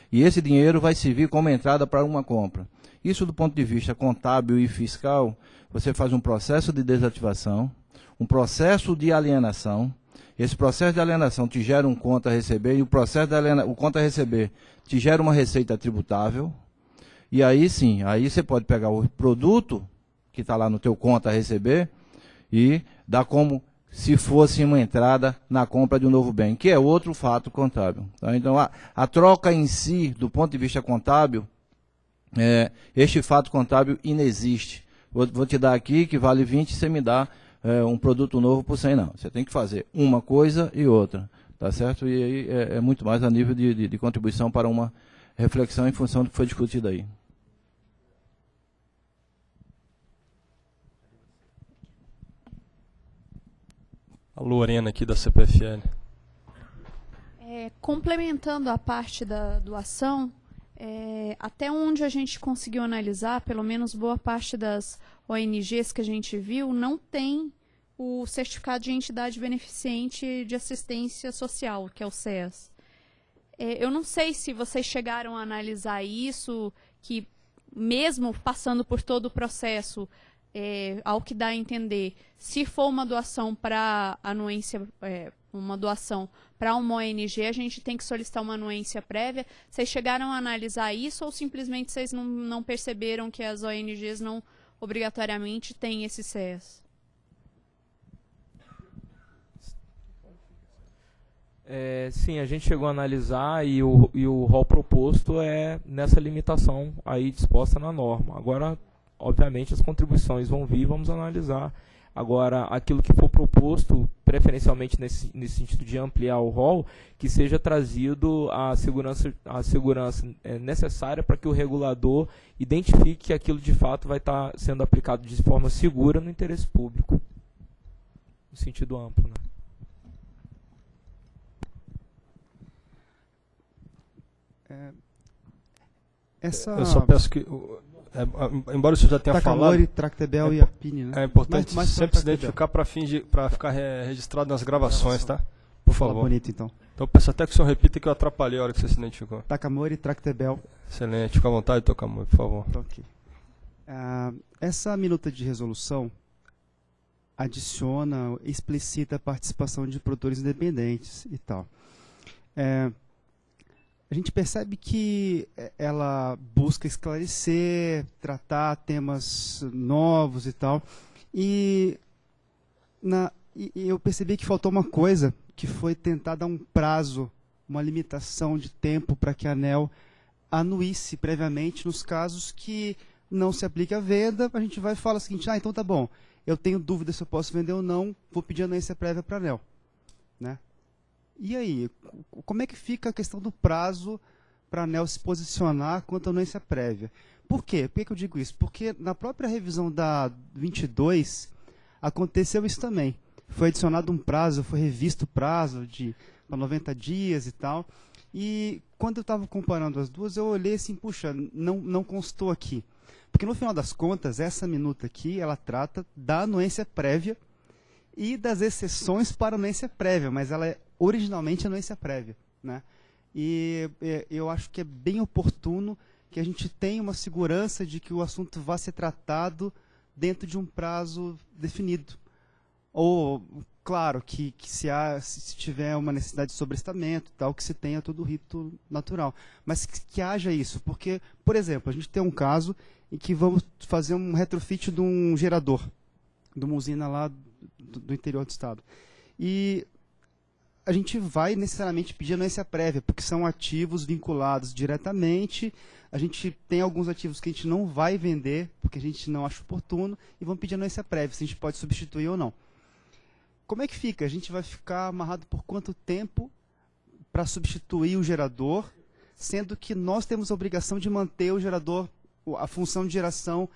e esse dinheiro vai servir como entrada para uma compra. Isso do ponto de vista contábil e fiscal, você faz um processo de desativação, um processo de alienação. Esse processo de alienação te gera um conta a receber e o conta a receber te gera uma receita tributável. E aí sim, aí você pode pegar o produto que está lá no teu conta a receber e dar como se fosse uma entrada na compra de um novo bem, que é outro fato contábil. Tá? Então, a troca em si, do ponto de vista contábil, este fato contábil inexiste. Vou te dar aqui que vale 20, você me dá um produto novo por 100, não. Você tem que fazer uma coisa e outra, tá certo? E aí é muito mais a nível de contribuição para uma reflexão em função do que foi discutido aí. A Lorena aqui da CPFL. Complementando a parte da doação, até onde a gente conseguiu analisar, pelo menos boa parte das ONGs que a gente viu, não tem o certificado de entidade beneficente de assistência social, que é o SES. Eu não sei se vocês chegaram a analisar isso, que mesmo passando por todo o processo, ao que dá a entender, se for uma doação para anuência, uma doação para uma ONG, a gente tem que solicitar uma anuência prévia. Vocês chegaram a analisar isso ou simplesmente vocês não perceberam que as ONGs não obrigatoriamente têm esse SES? Sim, a gente chegou a analisar e o rol proposto é nessa limitação aí disposta na norma. Agora, obviamente, as contribuições vão vir e vamos analisar Agora, aquilo que for proposto, preferencialmente nesse sentido de ampliar o rol, que seja trazido a segurança necessária para que o regulador identifique que aquilo de fato vai estar sendo aplicado de forma segura no interesse público, no sentido amplo, né? Eu só peço que, embora isso já tenha falado, Tractebel e a PIN, né? É importante sempre se identificar para ficar registrado nas gravações, tá? Por favor. Bonito, então. Então eu peço até que o senhor repita que eu atrapalhei a hora que você se identificou. Takamori, Tractebel. Excelente, fica à vontade, Takamori, por favor. Ok. Essa minuta de resolução adiciona, explicita a participação de produtores independentes e tal. A gente percebe que ela busca esclarecer, tratar temas novos e tal. E eu percebi que faltou uma coisa, que foi tentar dar um prazo, uma limitação de tempo para que a ANEEL anuísse previamente nos casos que não se aplica a venda. A gente vai e fala o seguinte: então tá bom, eu tenho dúvida se eu posso vender ou não, vou pedir anuência prévia para a ANEEL, né? E aí, como é que fica a questão do prazo para a ANEEL se posicionar quanto à anuência prévia? Por quê? Por que eu digo isso? Porque na própria revisão da 22 aconteceu isso também. Foi adicionado um prazo, foi revisto o prazo para 90 dias e tal. E quando eu estava comparando as duas, eu olhei assim, puxa, não constou aqui. Porque no final das contas, essa minuta aqui, ela trata da anuência prévia e das exceções para anuência prévia, mas ela é originalmente anuência prévia, né? E eu acho que é bem oportuno que a gente tenha uma segurança de que o assunto vá ser tratado dentro de um prazo definido. Ou, claro, que se tiver uma necessidade de sobrestamento, tal, que se tenha todo o rito natural. Mas que haja isso, porque, por exemplo, a gente tem um caso em que vamos fazer um retrofit de um gerador, de uma usina lá do interior do estado. E a gente vai necessariamente pedir anuência prévia, porque são ativos vinculados diretamente. A gente tem alguns ativos que a gente não vai vender, porque a gente não acha oportuno, e vamos pedir anuência prévia, se a gente pode substituir ou não. Como é que fica? A gente vai ficar amarrado por quanto tempo para substituir o gerador, sendo que nós temos a obrigação de manter o gerador, a função de geração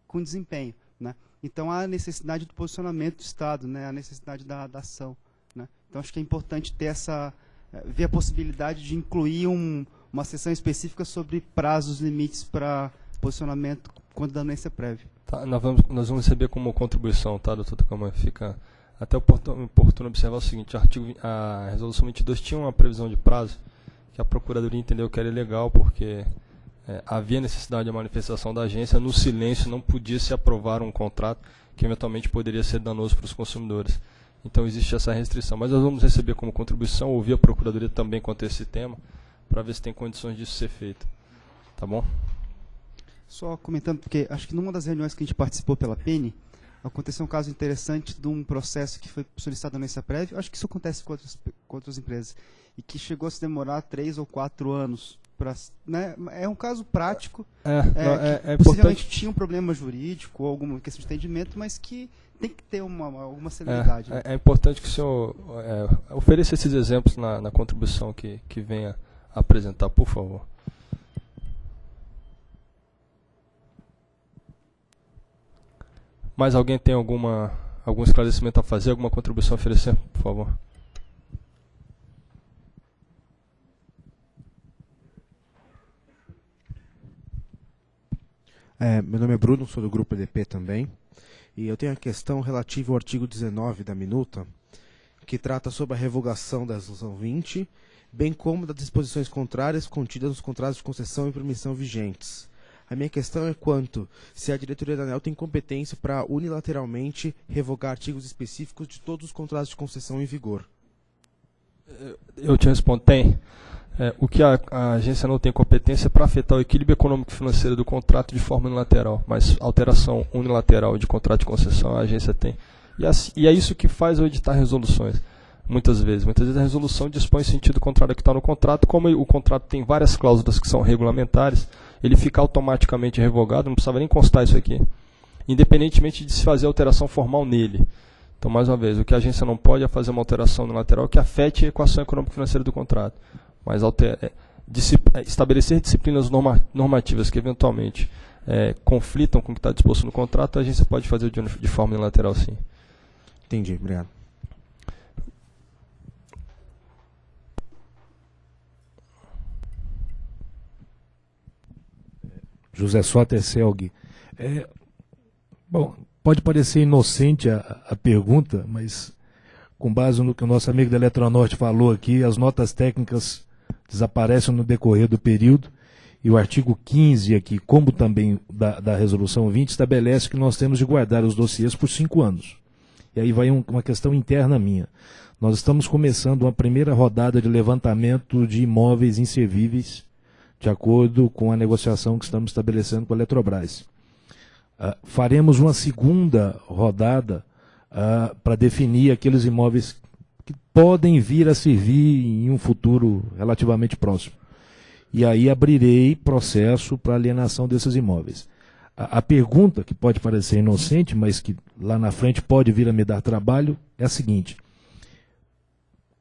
com desempenho, né? Então há a necessidade do posicionamento do Estado, né? A necessidade da ação, né? Então acho que é importante ter ver a possibilidade de incluir uma seção específica sobre prazos limites para posicionamento quando da anuência prévia. Tá, nós vamos receber como contribuição, tá, doutor Takamori? Fica até oportuno observar o seguinte: a resolução 22 tinha uma previsão de prazo que a Procuradoria entendeu que era ilegal, porque havia necessidade de manifestação da agência. No silêncio não podia se aprovar um contrato que eventualmente poderia ser danoso para os consumidores. Então existe essa restrição. Mas nós vamos receber como contribuição, ouvir a Procuradoria também quanto a esse tema, para ver se tem condições disso ser feito. Tá bom? Só comentando, porque acho que numa das reuniões que a gente participou pela PEN, aconteceu um caso interessante de um processo que foi solicitado na anuência prévia. Acho que isso acontece com outras empresas. E que chegou a se demorar 3 ou 4 anos. Né? É um caso prático. Possivelmente tinha um problema jurídico ou alguma questão de entendimento, mas que tem que ter alguma celeridade. É importante que o senhor ofereça esses exemplos na contribuição que venha a apresentar, por favor. Mais alguém tem algum esclarecimento a fazer, alguma contribuição a oferecer, por favor? Meu nome é Bruno, sou do Grupo EDP também. E eu tenho a questão relativa ao artigo 19 da minuta, que trata sobre a revogação da resolução 20, bem como das disposições contrárias contidas nos contratos de concessão e permissão vigentes. A minha questão é quanto se a diretoria da ANEEL tem competência para unilateralmente revogar artigos específicos de todos os contratos de concessão em vigor. Eu te respondo, tem. O que a agência não tem competência é para afetar o equilíbrio econômico e financeiro do contrato de forma unilateral, mas alteração unilateral de contrato de concessão a agência tem. E é isso que faz eu editar resoluções, muitas vezes. Muitas vezes a resolução dispõe sentido contrário ao que está no contrato. Como o contrato tem várias cláusulas que são regulamentares, ele fica automaticamente revogado, não precisava nem constar isso aqui. independentemente de se fazer alteração formal nele. Então, mais uma vez, o que a agência não pode é fazer uma alteração no lateral que afete a equação econômico-financeira do contrato. Mas estabelecer disciplinas normativas que eventualmente conflitam com o que está disposto no contrato, a agência pode fazer de forma unilateral, sim. Entendi, obrigado. José Soter Selg. Bom, pode parecer inocente a pergunta, mas com base no que o nosso amigo da Eletronorte falou aqui, as notas técnicas desaparecem no decorrer do período, e o artigo 15 aqui, como também da resolução 20, estabelece que nós temos de guardar os dossiês por 5 anos. E aí vai uma questão interna minha. Nós estamos começando uma primeira rodada de levantamento de imóveis inservíveis, de acordo com a negociação que estamos estabelecendo com a Eletrobras. Faremos uma segunda rodada para definir aqueles imóveis que podem vir a servir em um futuro relativamente próximo. E aí abrirei processo para alienação desses imóveis. A pergunta, que pode parecer inocente, mas que lá na frente pode vir a me dar trabalho, é a seguinte: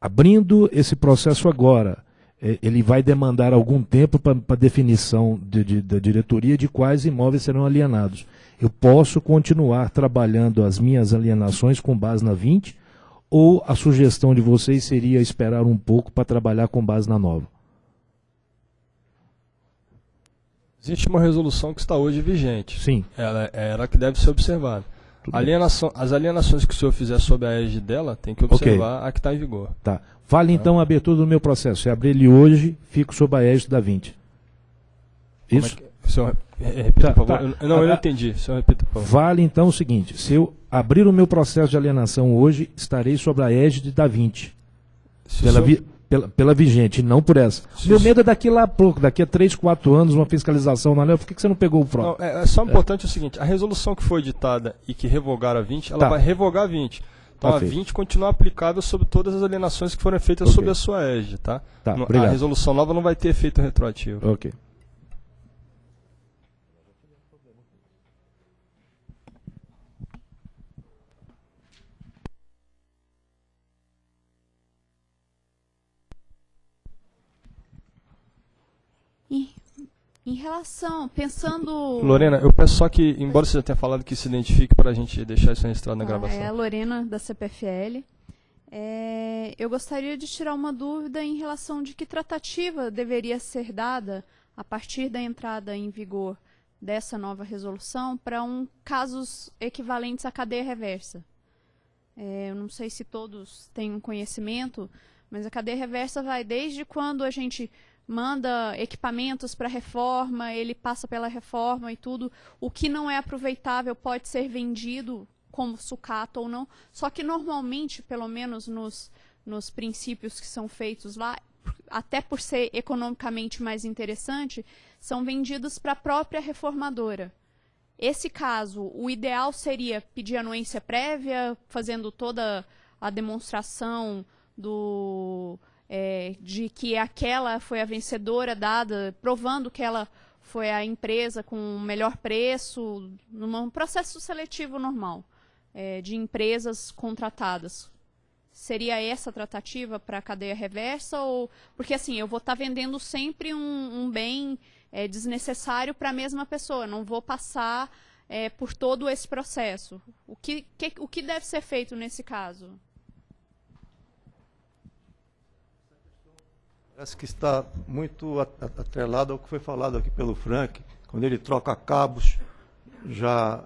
abrindo esse processo agora, ele vai demandar algum tempo para definição da diretoria de quais imóveis serão alienados. Eu posso continuar trabalhando as minhas alienações com base na 20, ou a sugestão de vocês seria esperar um pouco para trabalhar com base na nova? Existe uma resolução que está hoje vigente. Sim. Ela é ela que deve ser observada. As alienações que o senhor fizer sob a égide dela, tem que observar a que está em vigor. Tá. Vale então a abertura do meu processo. Se abrir ele hoje, fico sob a égide da 20. Isso? O senhor repita, por favor. Eu não entendi. O senhor repita, por favor. Vale então o seguinte: se eu abrir o meu processo de alienação hoje, estarei sob a égide da 20. Pela vigente, não por essa. Meu medo é daqui lá a pouco, daqui a 3, 4 anos, uma fiscalização na lei. Por que você não pegou o próprio? Não, é só importante o seguinte: a resolução que foi editada e que revogar a 20, ela vai revogar a 20. Então a 20 continua aplicável sobre todas as alienações que forem feitas sob a sua égide, tá? A resolução nova não vai ter efeito retroativo. Ok. Em relação, pensando... Lorena, eu peço só que, embora você já tenha falado, que se identifique para a gente deixar isso registrado na gravação. É a Lorena, da CPFL. Eu gostaria de tirar uma dúvida em relação de que tratativa deveria ser dada a partir da entrada em vigor dessa nova resolução para casos equivalentes à cadeia reversa. Eu não sei se todos têm conhecimento, mas a cadeia reversa vai desde quando a gente manda equipamentos para reforma, ele passa pela reforma e tudo. O que não é aproveitável pode ser vendido como sucata ou não. Só que normalmente, pelo menos nos princípios que são feitos lá, até por ser economicamente mais interessante, são vendidos para a própria reformadora. Esse caso, o ideal seria pedir anuência prévia, fazendo toda a demonstração de que aquela foi a vencedora dada, provando que ela foi a empresa com o melhor preço, num processo seletivo normal, de empresas contratadas. Seria essa a tratativa para a cadeia reversa? Porque assim, eu vou estar vendendo sempre um bem desnecessário para a mesma pessoa, não vou passar por todo esse processo. O que deve ser feito nesse caso? Parece que está muito atrelado ao que foi falado aqui pelo Frank, quando ele troca cabos já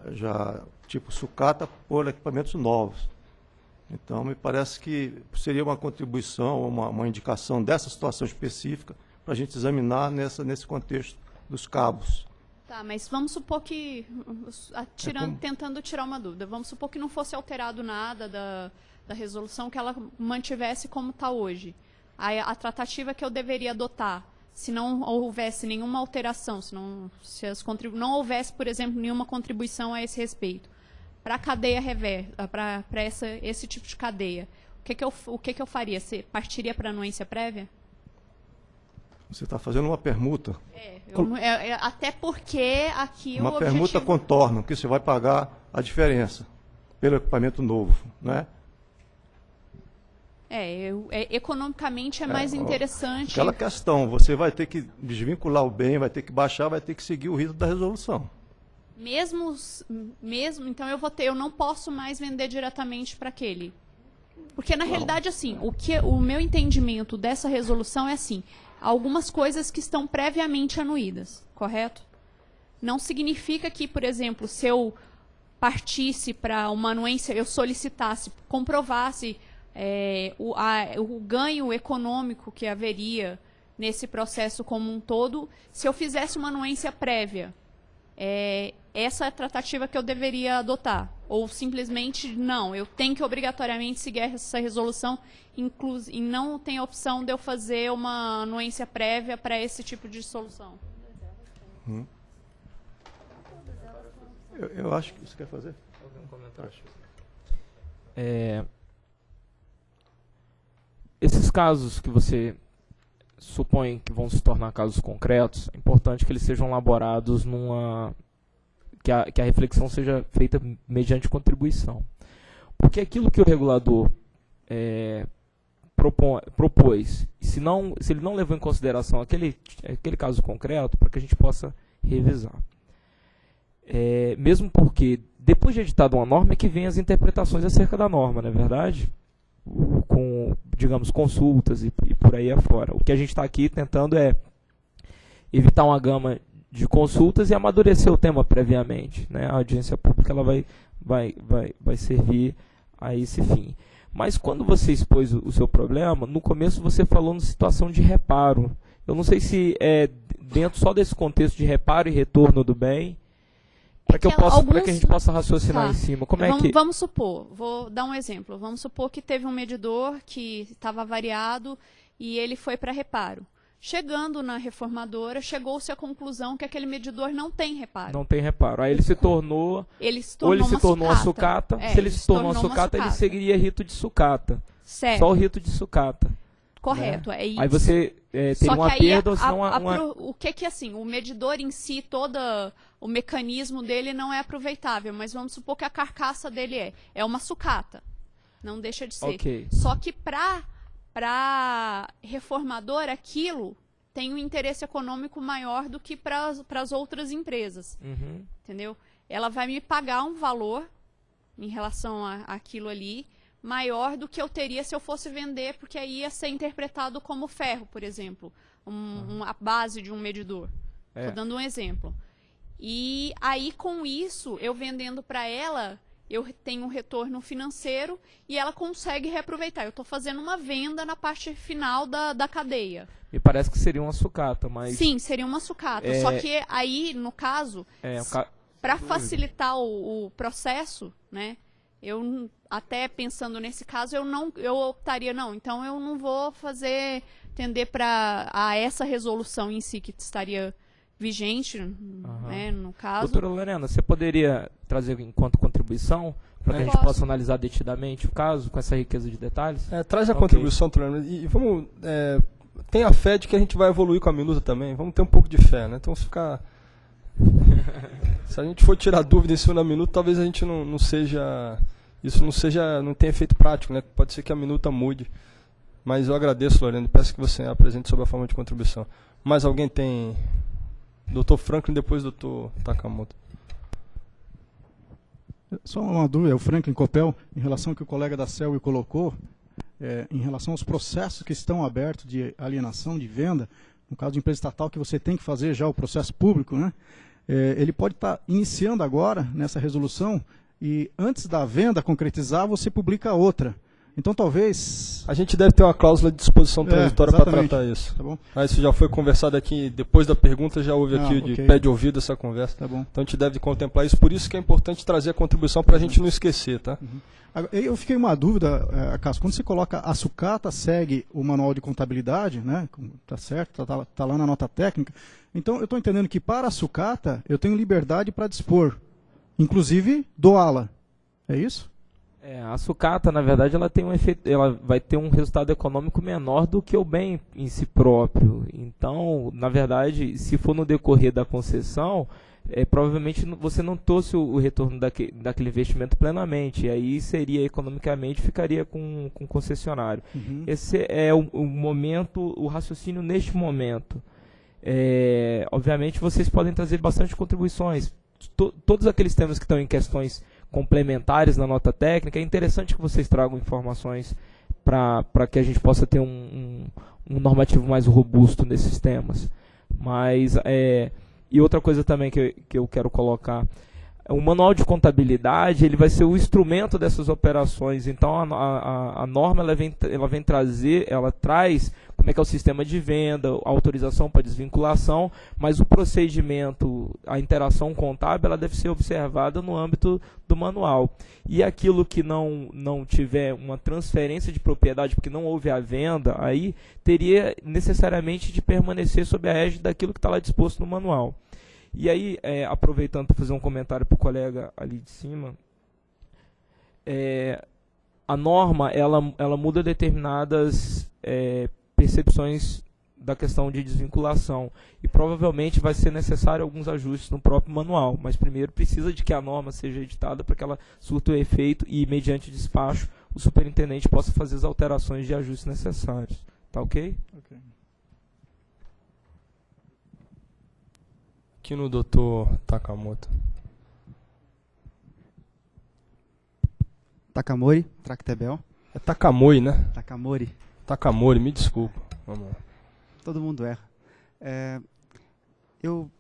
tipo sucata por equipamentos novos. Então, me parece que seria uma contribuição, uma indicação dessa situação específica para a gente examinar nesse contexto dos cabos. Tá, mas vamos supor que, tentando tirar uma dúvida, vamos supor que não fosse alterado nada da resolução, que ela mantivesse como está hoje. A tratativa que eu deveria adotar, se não houvesse nenhuma alteração, não houvesse, por exemplo, nenhuma contribuição a esse respeito, para a cadeia reversa, para esse tipo de cadeia, o que eu faria? Você partiria para anuência prévia? Você está fazendo uma permuta. Até porque aqui uma o permuta objetivo... contorno, que você vai pagar a diferença pelo equipamento novo, né? Economicamente é mais interessante. Aquela questão, você vai ter que desvincular o bem, vai ter que baixar, vai ter que seguir o rito da resolução. Mesmo então eu não posso mais vender diretamente para aquele. Porque na realidade assim, o meu entendimento dessa resolução é assim, algumas coisas que estão previamente anuídas, correto? Não significa que, por exemplo, se eu partisse para uma anuência, eu solicitasse, comprovasse o ganho econômico que haveria nesse processo como um todo, se eu fizesse uma anuência prévia. Essa é a tratativa que eu deveria adotar. Ou simplesmente, não, eu tenho que obrigatoriamente seguir essa resolução e não tem a opção de eu fazer uma anuência prévia para esse tipo de solução. Eu acho que você quer fazer? Algum comentário? Esses casos que você supõe que vão se tornar casos concretos, é importante que eles sejam elaborados que a reflexão seja feita mediante contribuição. Porque aquilo que o regulador propôs, se ele não levou em consideração aquele caso concreto, para que a gente possa revisar. Mesmo porque, depois de editada uma norma, é que vem as interpretações acerca da norma, não é verdade? Com, digamos, consultas e por aí afora. O que a gente está aqui tentando é evitar uma gama de consultas e amadurecer o tema previamente, né? A audiência pública ela vai servir a esse fim. Mas quando você expôs o seu problema, no começo você falou na situação de reparo. Eu não sei se é dentro só desse contexto de reparo e retorno do bem, para que a gente possa raciocinar em cima. Vamos supor, vou dar um exemplo. Vamos supor que teve um medidor que estava variado e ele foi para reparo. Chegando na reformadora, chegou-se à conclusão que aquele medidor não tem reparo. Não tem reparo. Aí ele se tornou uma sucata. Se ele se tornou uma sucata, ele seguiria rito de sucata. Certo. Só o rito de sucata. Correto, né? É isso. Aí você tem uma perda, ou se não o que assim, o medidor em si, todo o mecanismo dele não é aproveitável, mas vamos supor que a carcaça dele é uma sucata. Não deixa de ser. Okay. Só que para reformador, aquilo tem um interesse econômico maior do que para as outras empresas. Uhum. Entendeu? Ela vai me pagar um valor em relação àquilo ali, maior do que eu teria se eu fosse vender, porque aí ia ser interpretado como ferro, por exemplo, a base de um medidor. Estou dando um exemplo. E aí, com isso, eu vendendo para ela, eu tenho um retorno financeiro e ela consegue reaproveitar. Eu estou fazendo uma venda na parte final da cadeia. Me parece que seria uma sucata, mas... Sim, seria uma sucata. Só que aí, no caso, para facilitar o processo, né? Eu, até pensando nesse caso, eu optaria, então eu não vou tender para essa resolução em si que estaria vigente, né, no caso. Doutora Lorena, você poderia trazer enquanto contribuição, para que a gente possa analisar detidamente o caso, com essa riqueza de detalhes? Traz a contribuição, doutora Lorena, e vamos... tenha fé de que a gente vai evoluir com a minuta também, vamos ter um pouco de fé, né? Então, se a gente for tirar dúvida em cima da minuta, talvez a gente não tenha efeito prático, né? Pode ser que a minuta mude. Mas eu agradeço, Lorena, e peço que você apresente sobre a forma de contribuição. Mais alguém tem? Dr. Franklin, depois Dr. Takamoto. Só uma dúvida, o Franklin Copel, em relação ao que o colega da CELWE colocou, em relação aos processos que estão abertos de alienação, de venda, no caso de empresa estatal, que você tem que fazer já o processo público, né? Ele pode estar iniciando agora, nessa resolução, e antes da venda concretizar, você publica outra. Então, talvez... A gente deve ter uma cláusula de disposição transitória para tratar isso. Tá bom. Isso já foi conversado aqui, depois da pergunta, já houve aqui de pé de ouvido essa conversa. Tá bom. Então, a gente deve contemplar isso. Por isso que é importante trazer a contribuição para a gente não esquecer, tá? Uhum. Eu fiquei uma dúvida, Cássio, quando você coloca a sucata segue o manual de contabilidade, né? Tá certo, tá lá na nota técnica. Então, eu estou entendendo que para a sucata, eu tenho liberdade para dispor, inclusive doá-la. É isso? A sucata, na verdade, ela tem um efeito, ela vai ter um resultado econômico menor do que o bem em si próprio. Então, na verdade, se for no decorrer da concessão, provavelmente você não trouxe o retorno daquele investimento plenamente. E aí seria economicamente, ficaria com o concessionário. Uhum. Esse é o momento, o raciocínio neste momento. Obviamente, vocês podem trazer bastante contribuições. Todos aqueles temas que estão em questões complementares na nota técnica, é interessante que vocês tragam informações para que a gente possa ter um normativo mais robusto nesses temas. Mas, e outra coisa também que eu quero colocar, o manual de contabilidade ele vai ser o instrumento dessas operações. Então a norma ela traz como é que é o sistema de venda, a autorização para desvinculação, mas o procedimento, a interação contábil, ela deve ser observada no âmbito do manual. E aquilo que não tiver uma transferência de propriedade, porque não houve a venda, aí teria necessariamente de permanecer sob a égide daquilo que está lá disposto no manual. E aí, aproveitando para fazer um comentário para o colega ali de cima, a norma ela muda determinadas percepções da questão de desvinculação e provavelmente vai ser necessário alguns ajustes no próprio manual, mas primeiro precisa de que a norma seja editada para que ela surta o efeito e, mediante despacho, o superintendente possa fazer as alterações de ajustes necessários. Tá ok? Ok. Aqui no Dr. Takamoto. Takamori, Tractebel. É Takamori, né? Takamori. Takamori, me desculpa. Vamos lá. Todo mundo erra. Eu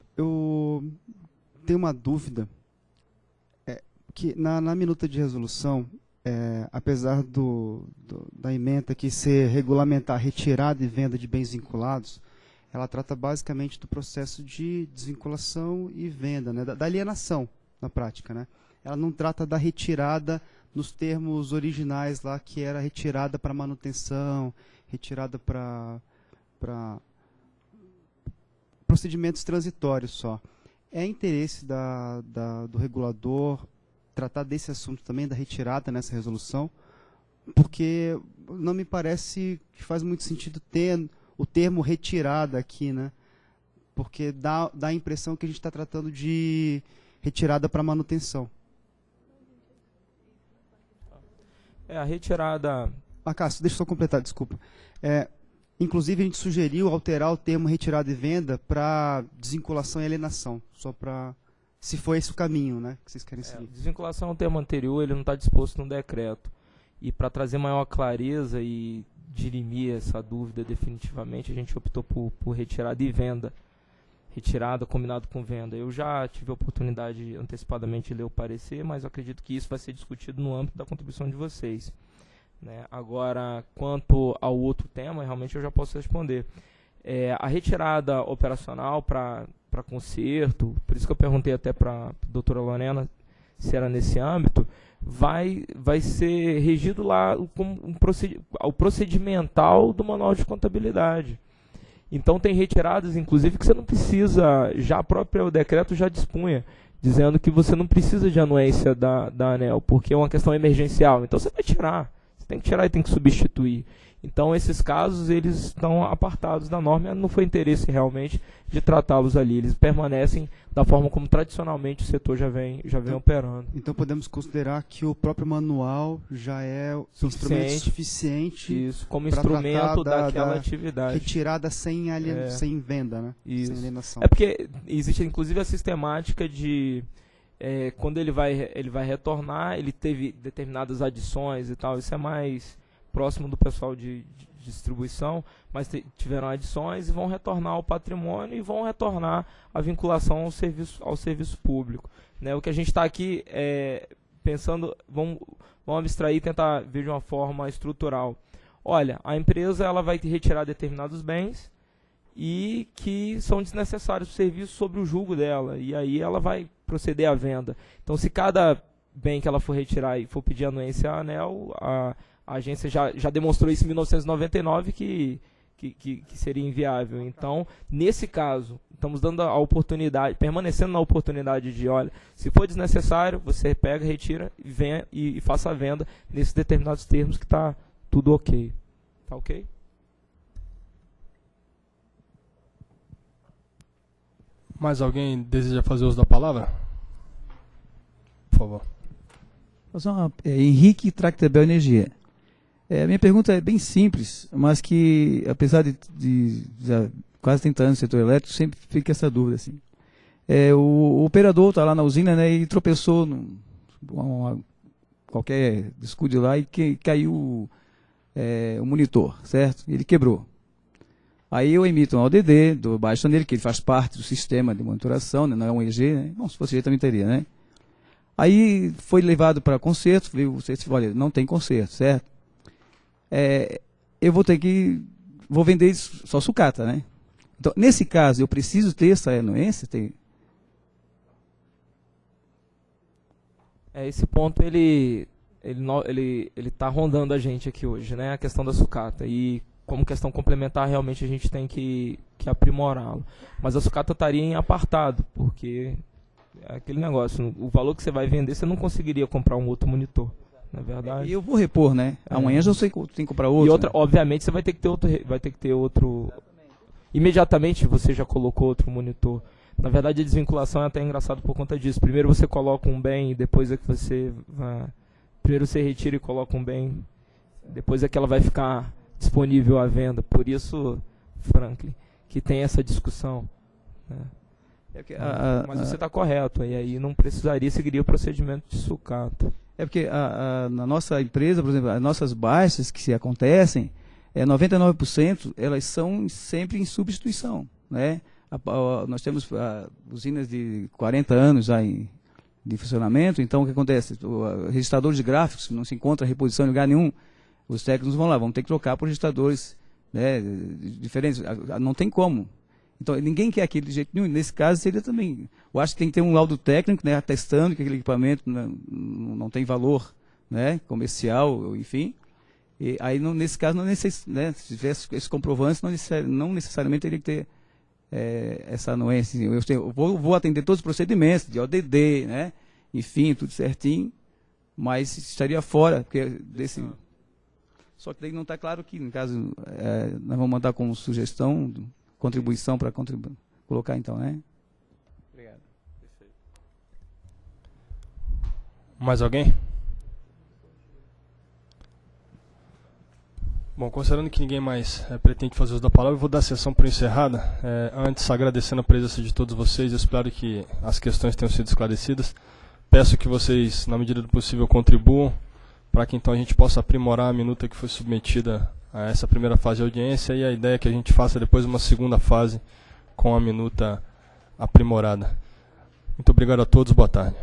tenho uma dúvida. Que na minuta de resolução, apesar da ementa que ser regulamentar retirada e venda de bens vinculados, ela trata basicamente do processo de desvinculação e venda, né, da alienação na prática, né? Ela não trata da retirada nos termos originais lá, que era retirada para manutenção, retirada para procedimentos transitórios só. É interesse do regulador tratar desse assunto também, da retirada nessa resolução, porque não me parece que faz muito sentido ter o termo retirada aqui, né? Porque dá a impressão que a gente está tratando de retirada para manutenção. A retirada... Cássio, deixa eu só completar, desculpa. Inclusive, a gente sugeriu alterar o termo retirada e venda para desvinculação e alienação, só para... Se for esse o caminho, né, que vocês querem seguir. Desvinculação é um termo anterior, ele não está disposto no decreto. E para trazer maior clareza e dirimir essa dúvida definitivamente, a gente optou por retirada e venda. Retirada combinado com venda. Eu já tive a oportunidade antecipadamente de ler o parecer, mas eu acredito que isso vai ser discutido no âmbito da contribuição de vocês, né? Agora, quanto ao outro tema, realmente eu já posso responder. A retirada operacional para conserto, por isso que eu perguntei até para a doutora Lorena se era nesse âmbito, vai ser regido lá como o procedimental do manual de contabilidade. Então tem retiradas, inclusive, que você não precisa, já a própria o decreto já dispunha, dizendo que você não precisa de anuência da ANEEL, porque é uma questão emergencial. Então você vai tirar, você tem que tirar e tem que substituir. Então esses casos, eles estão apartados da norma, não foi interesse realmente de tratá-los ali, eles permanecem da forma como tradicionalmente o setor já vem operando. Então podemos considerar que o próprio manual já é instrumento suficiente como instrumento daquela atividade. Retirada sem venda, né? Isso. Sem alienação. É porque existe inclusive a sistemática de... quando ele vai retornar, ele teve determinadas adições e tal, isso é mais próximo do pessoal de distribuição, mas tiveram adições e vão retornar ao patrimônio e vão retornar a vinculação ao serviço público, né? O que a gente está aqui pensando, vamos abstrair e tentar ver de uma forma estrutural. Olha, a empresa ela vai retirar determinados bens e que são desnecessários para o serviço sobre o julgo dela, e aí ela vai proceder à venda. Então, se cada bem que ela for retirar e for pedir anuência à ANEEL, a agência já demonstrou isso em 1999, que que seria inviável. Então, nesse caso, estamos dando a oportunidade, permanecendo na oportunidade de, olha, se for desnecessário, você pega, retira e venha e faça a venda nesses determinados termos que está tudo ok. Tá ok? Mais alguém deseja fazer uso da palavra? Por favor. Henrique Tractebel Energia. A minha pergunta é bem simples, mas que, apesar de já quase 30 anos no setor elétrico, sempre fica essa dúvida. Assim. O operador está lá na usina, né, e tropeçou qualquer descuido lá e caiu o monitor, certo? Ele quebrou. Aí eu emito um ODD, dou baixa nele, que ele faz parte do sistema de monitoração, né, não é um EG, né? Bom, se fosse EG também teria, né? Aí foi levado para conserto, você olha, não tem conserto, certo? Eu vou vender só sucata, né? Então, nesse caso, eu preciso ter essa anuência? Esse ponto, ele está rondando a gente aqui hoje, né? A questão da sucata. E como questão complementar, realmente a gente tem que aprimorá-lo. Mas a sucata estaria em apartado, porque é aquele negócio, o valor que você vai vender, você não conseguiria comprar um outro monitor. Na verdade. E eu vou repor, né? Amanhã já sei que eu tenho que comprar outro. E outra, né? obviamente, você vai ter que ter outro. Imediatamente você já colocou outro monitor. Na verdade, a desvinculação é até engraçado por conta disso. Primeiro você coloca um bem, depois é que você vai. Primeiro você retira e coloca um bem, depois é que ela vai ficar disponível à venda. Por isso, Franklin, que tem essa discussão. Né? Mas você está correto, e aí não precisaria, seguiria o procedimento de sucata. Porque na nossa empresa, por exemplo, as nossas baixas que se acontecem, 99% elas são sempre em substituição. Né? Nós temos usinas de 40 anos já de funcionamento, então o que acontece? Registradores de gráficos, não se encontra reposição em lugar nenhum, os técnicos vão lá, vão ter que trocar por registradores, né, diferentes, não tem como. Então, ninguém quer aquele de jeito nenhum. Nesse caso, seria também... Eu acho que tem que ter um laudo técnico, né, atestando que aquele equipamento não tem valor, né, comercial, enfim. E aí, nesse caso, né, se tivesse esse comprovante, não necessariamente teria que ter essa anuência. Eu vou atender todos os procedimentos, de ODD, né, enfim, tudo certinho, mas estaria fora desse... Só que daí não está claro que, no caso, nós vamos mandar como sugestão... contribuição para colocar então, né? Obrigado. Perfeito. Mais alguém? Bom, considerando que ninguém mais pretende fazer uso da palavra, eu vou dar a sessão por encerrada. Antes, agradecendo a presença de todos vocês, eu espero que as questões tenham sido esclarecidas. Peço que vocês, na medida do possível, contribuam para que então a gente possa aprimorar a minuta que foi submetida a essa primeira fase de audiência, e a ideia é que a gente faça depois uma segunda fase com a minuta aprimorada. Muito obrigado a todos, boa tarde.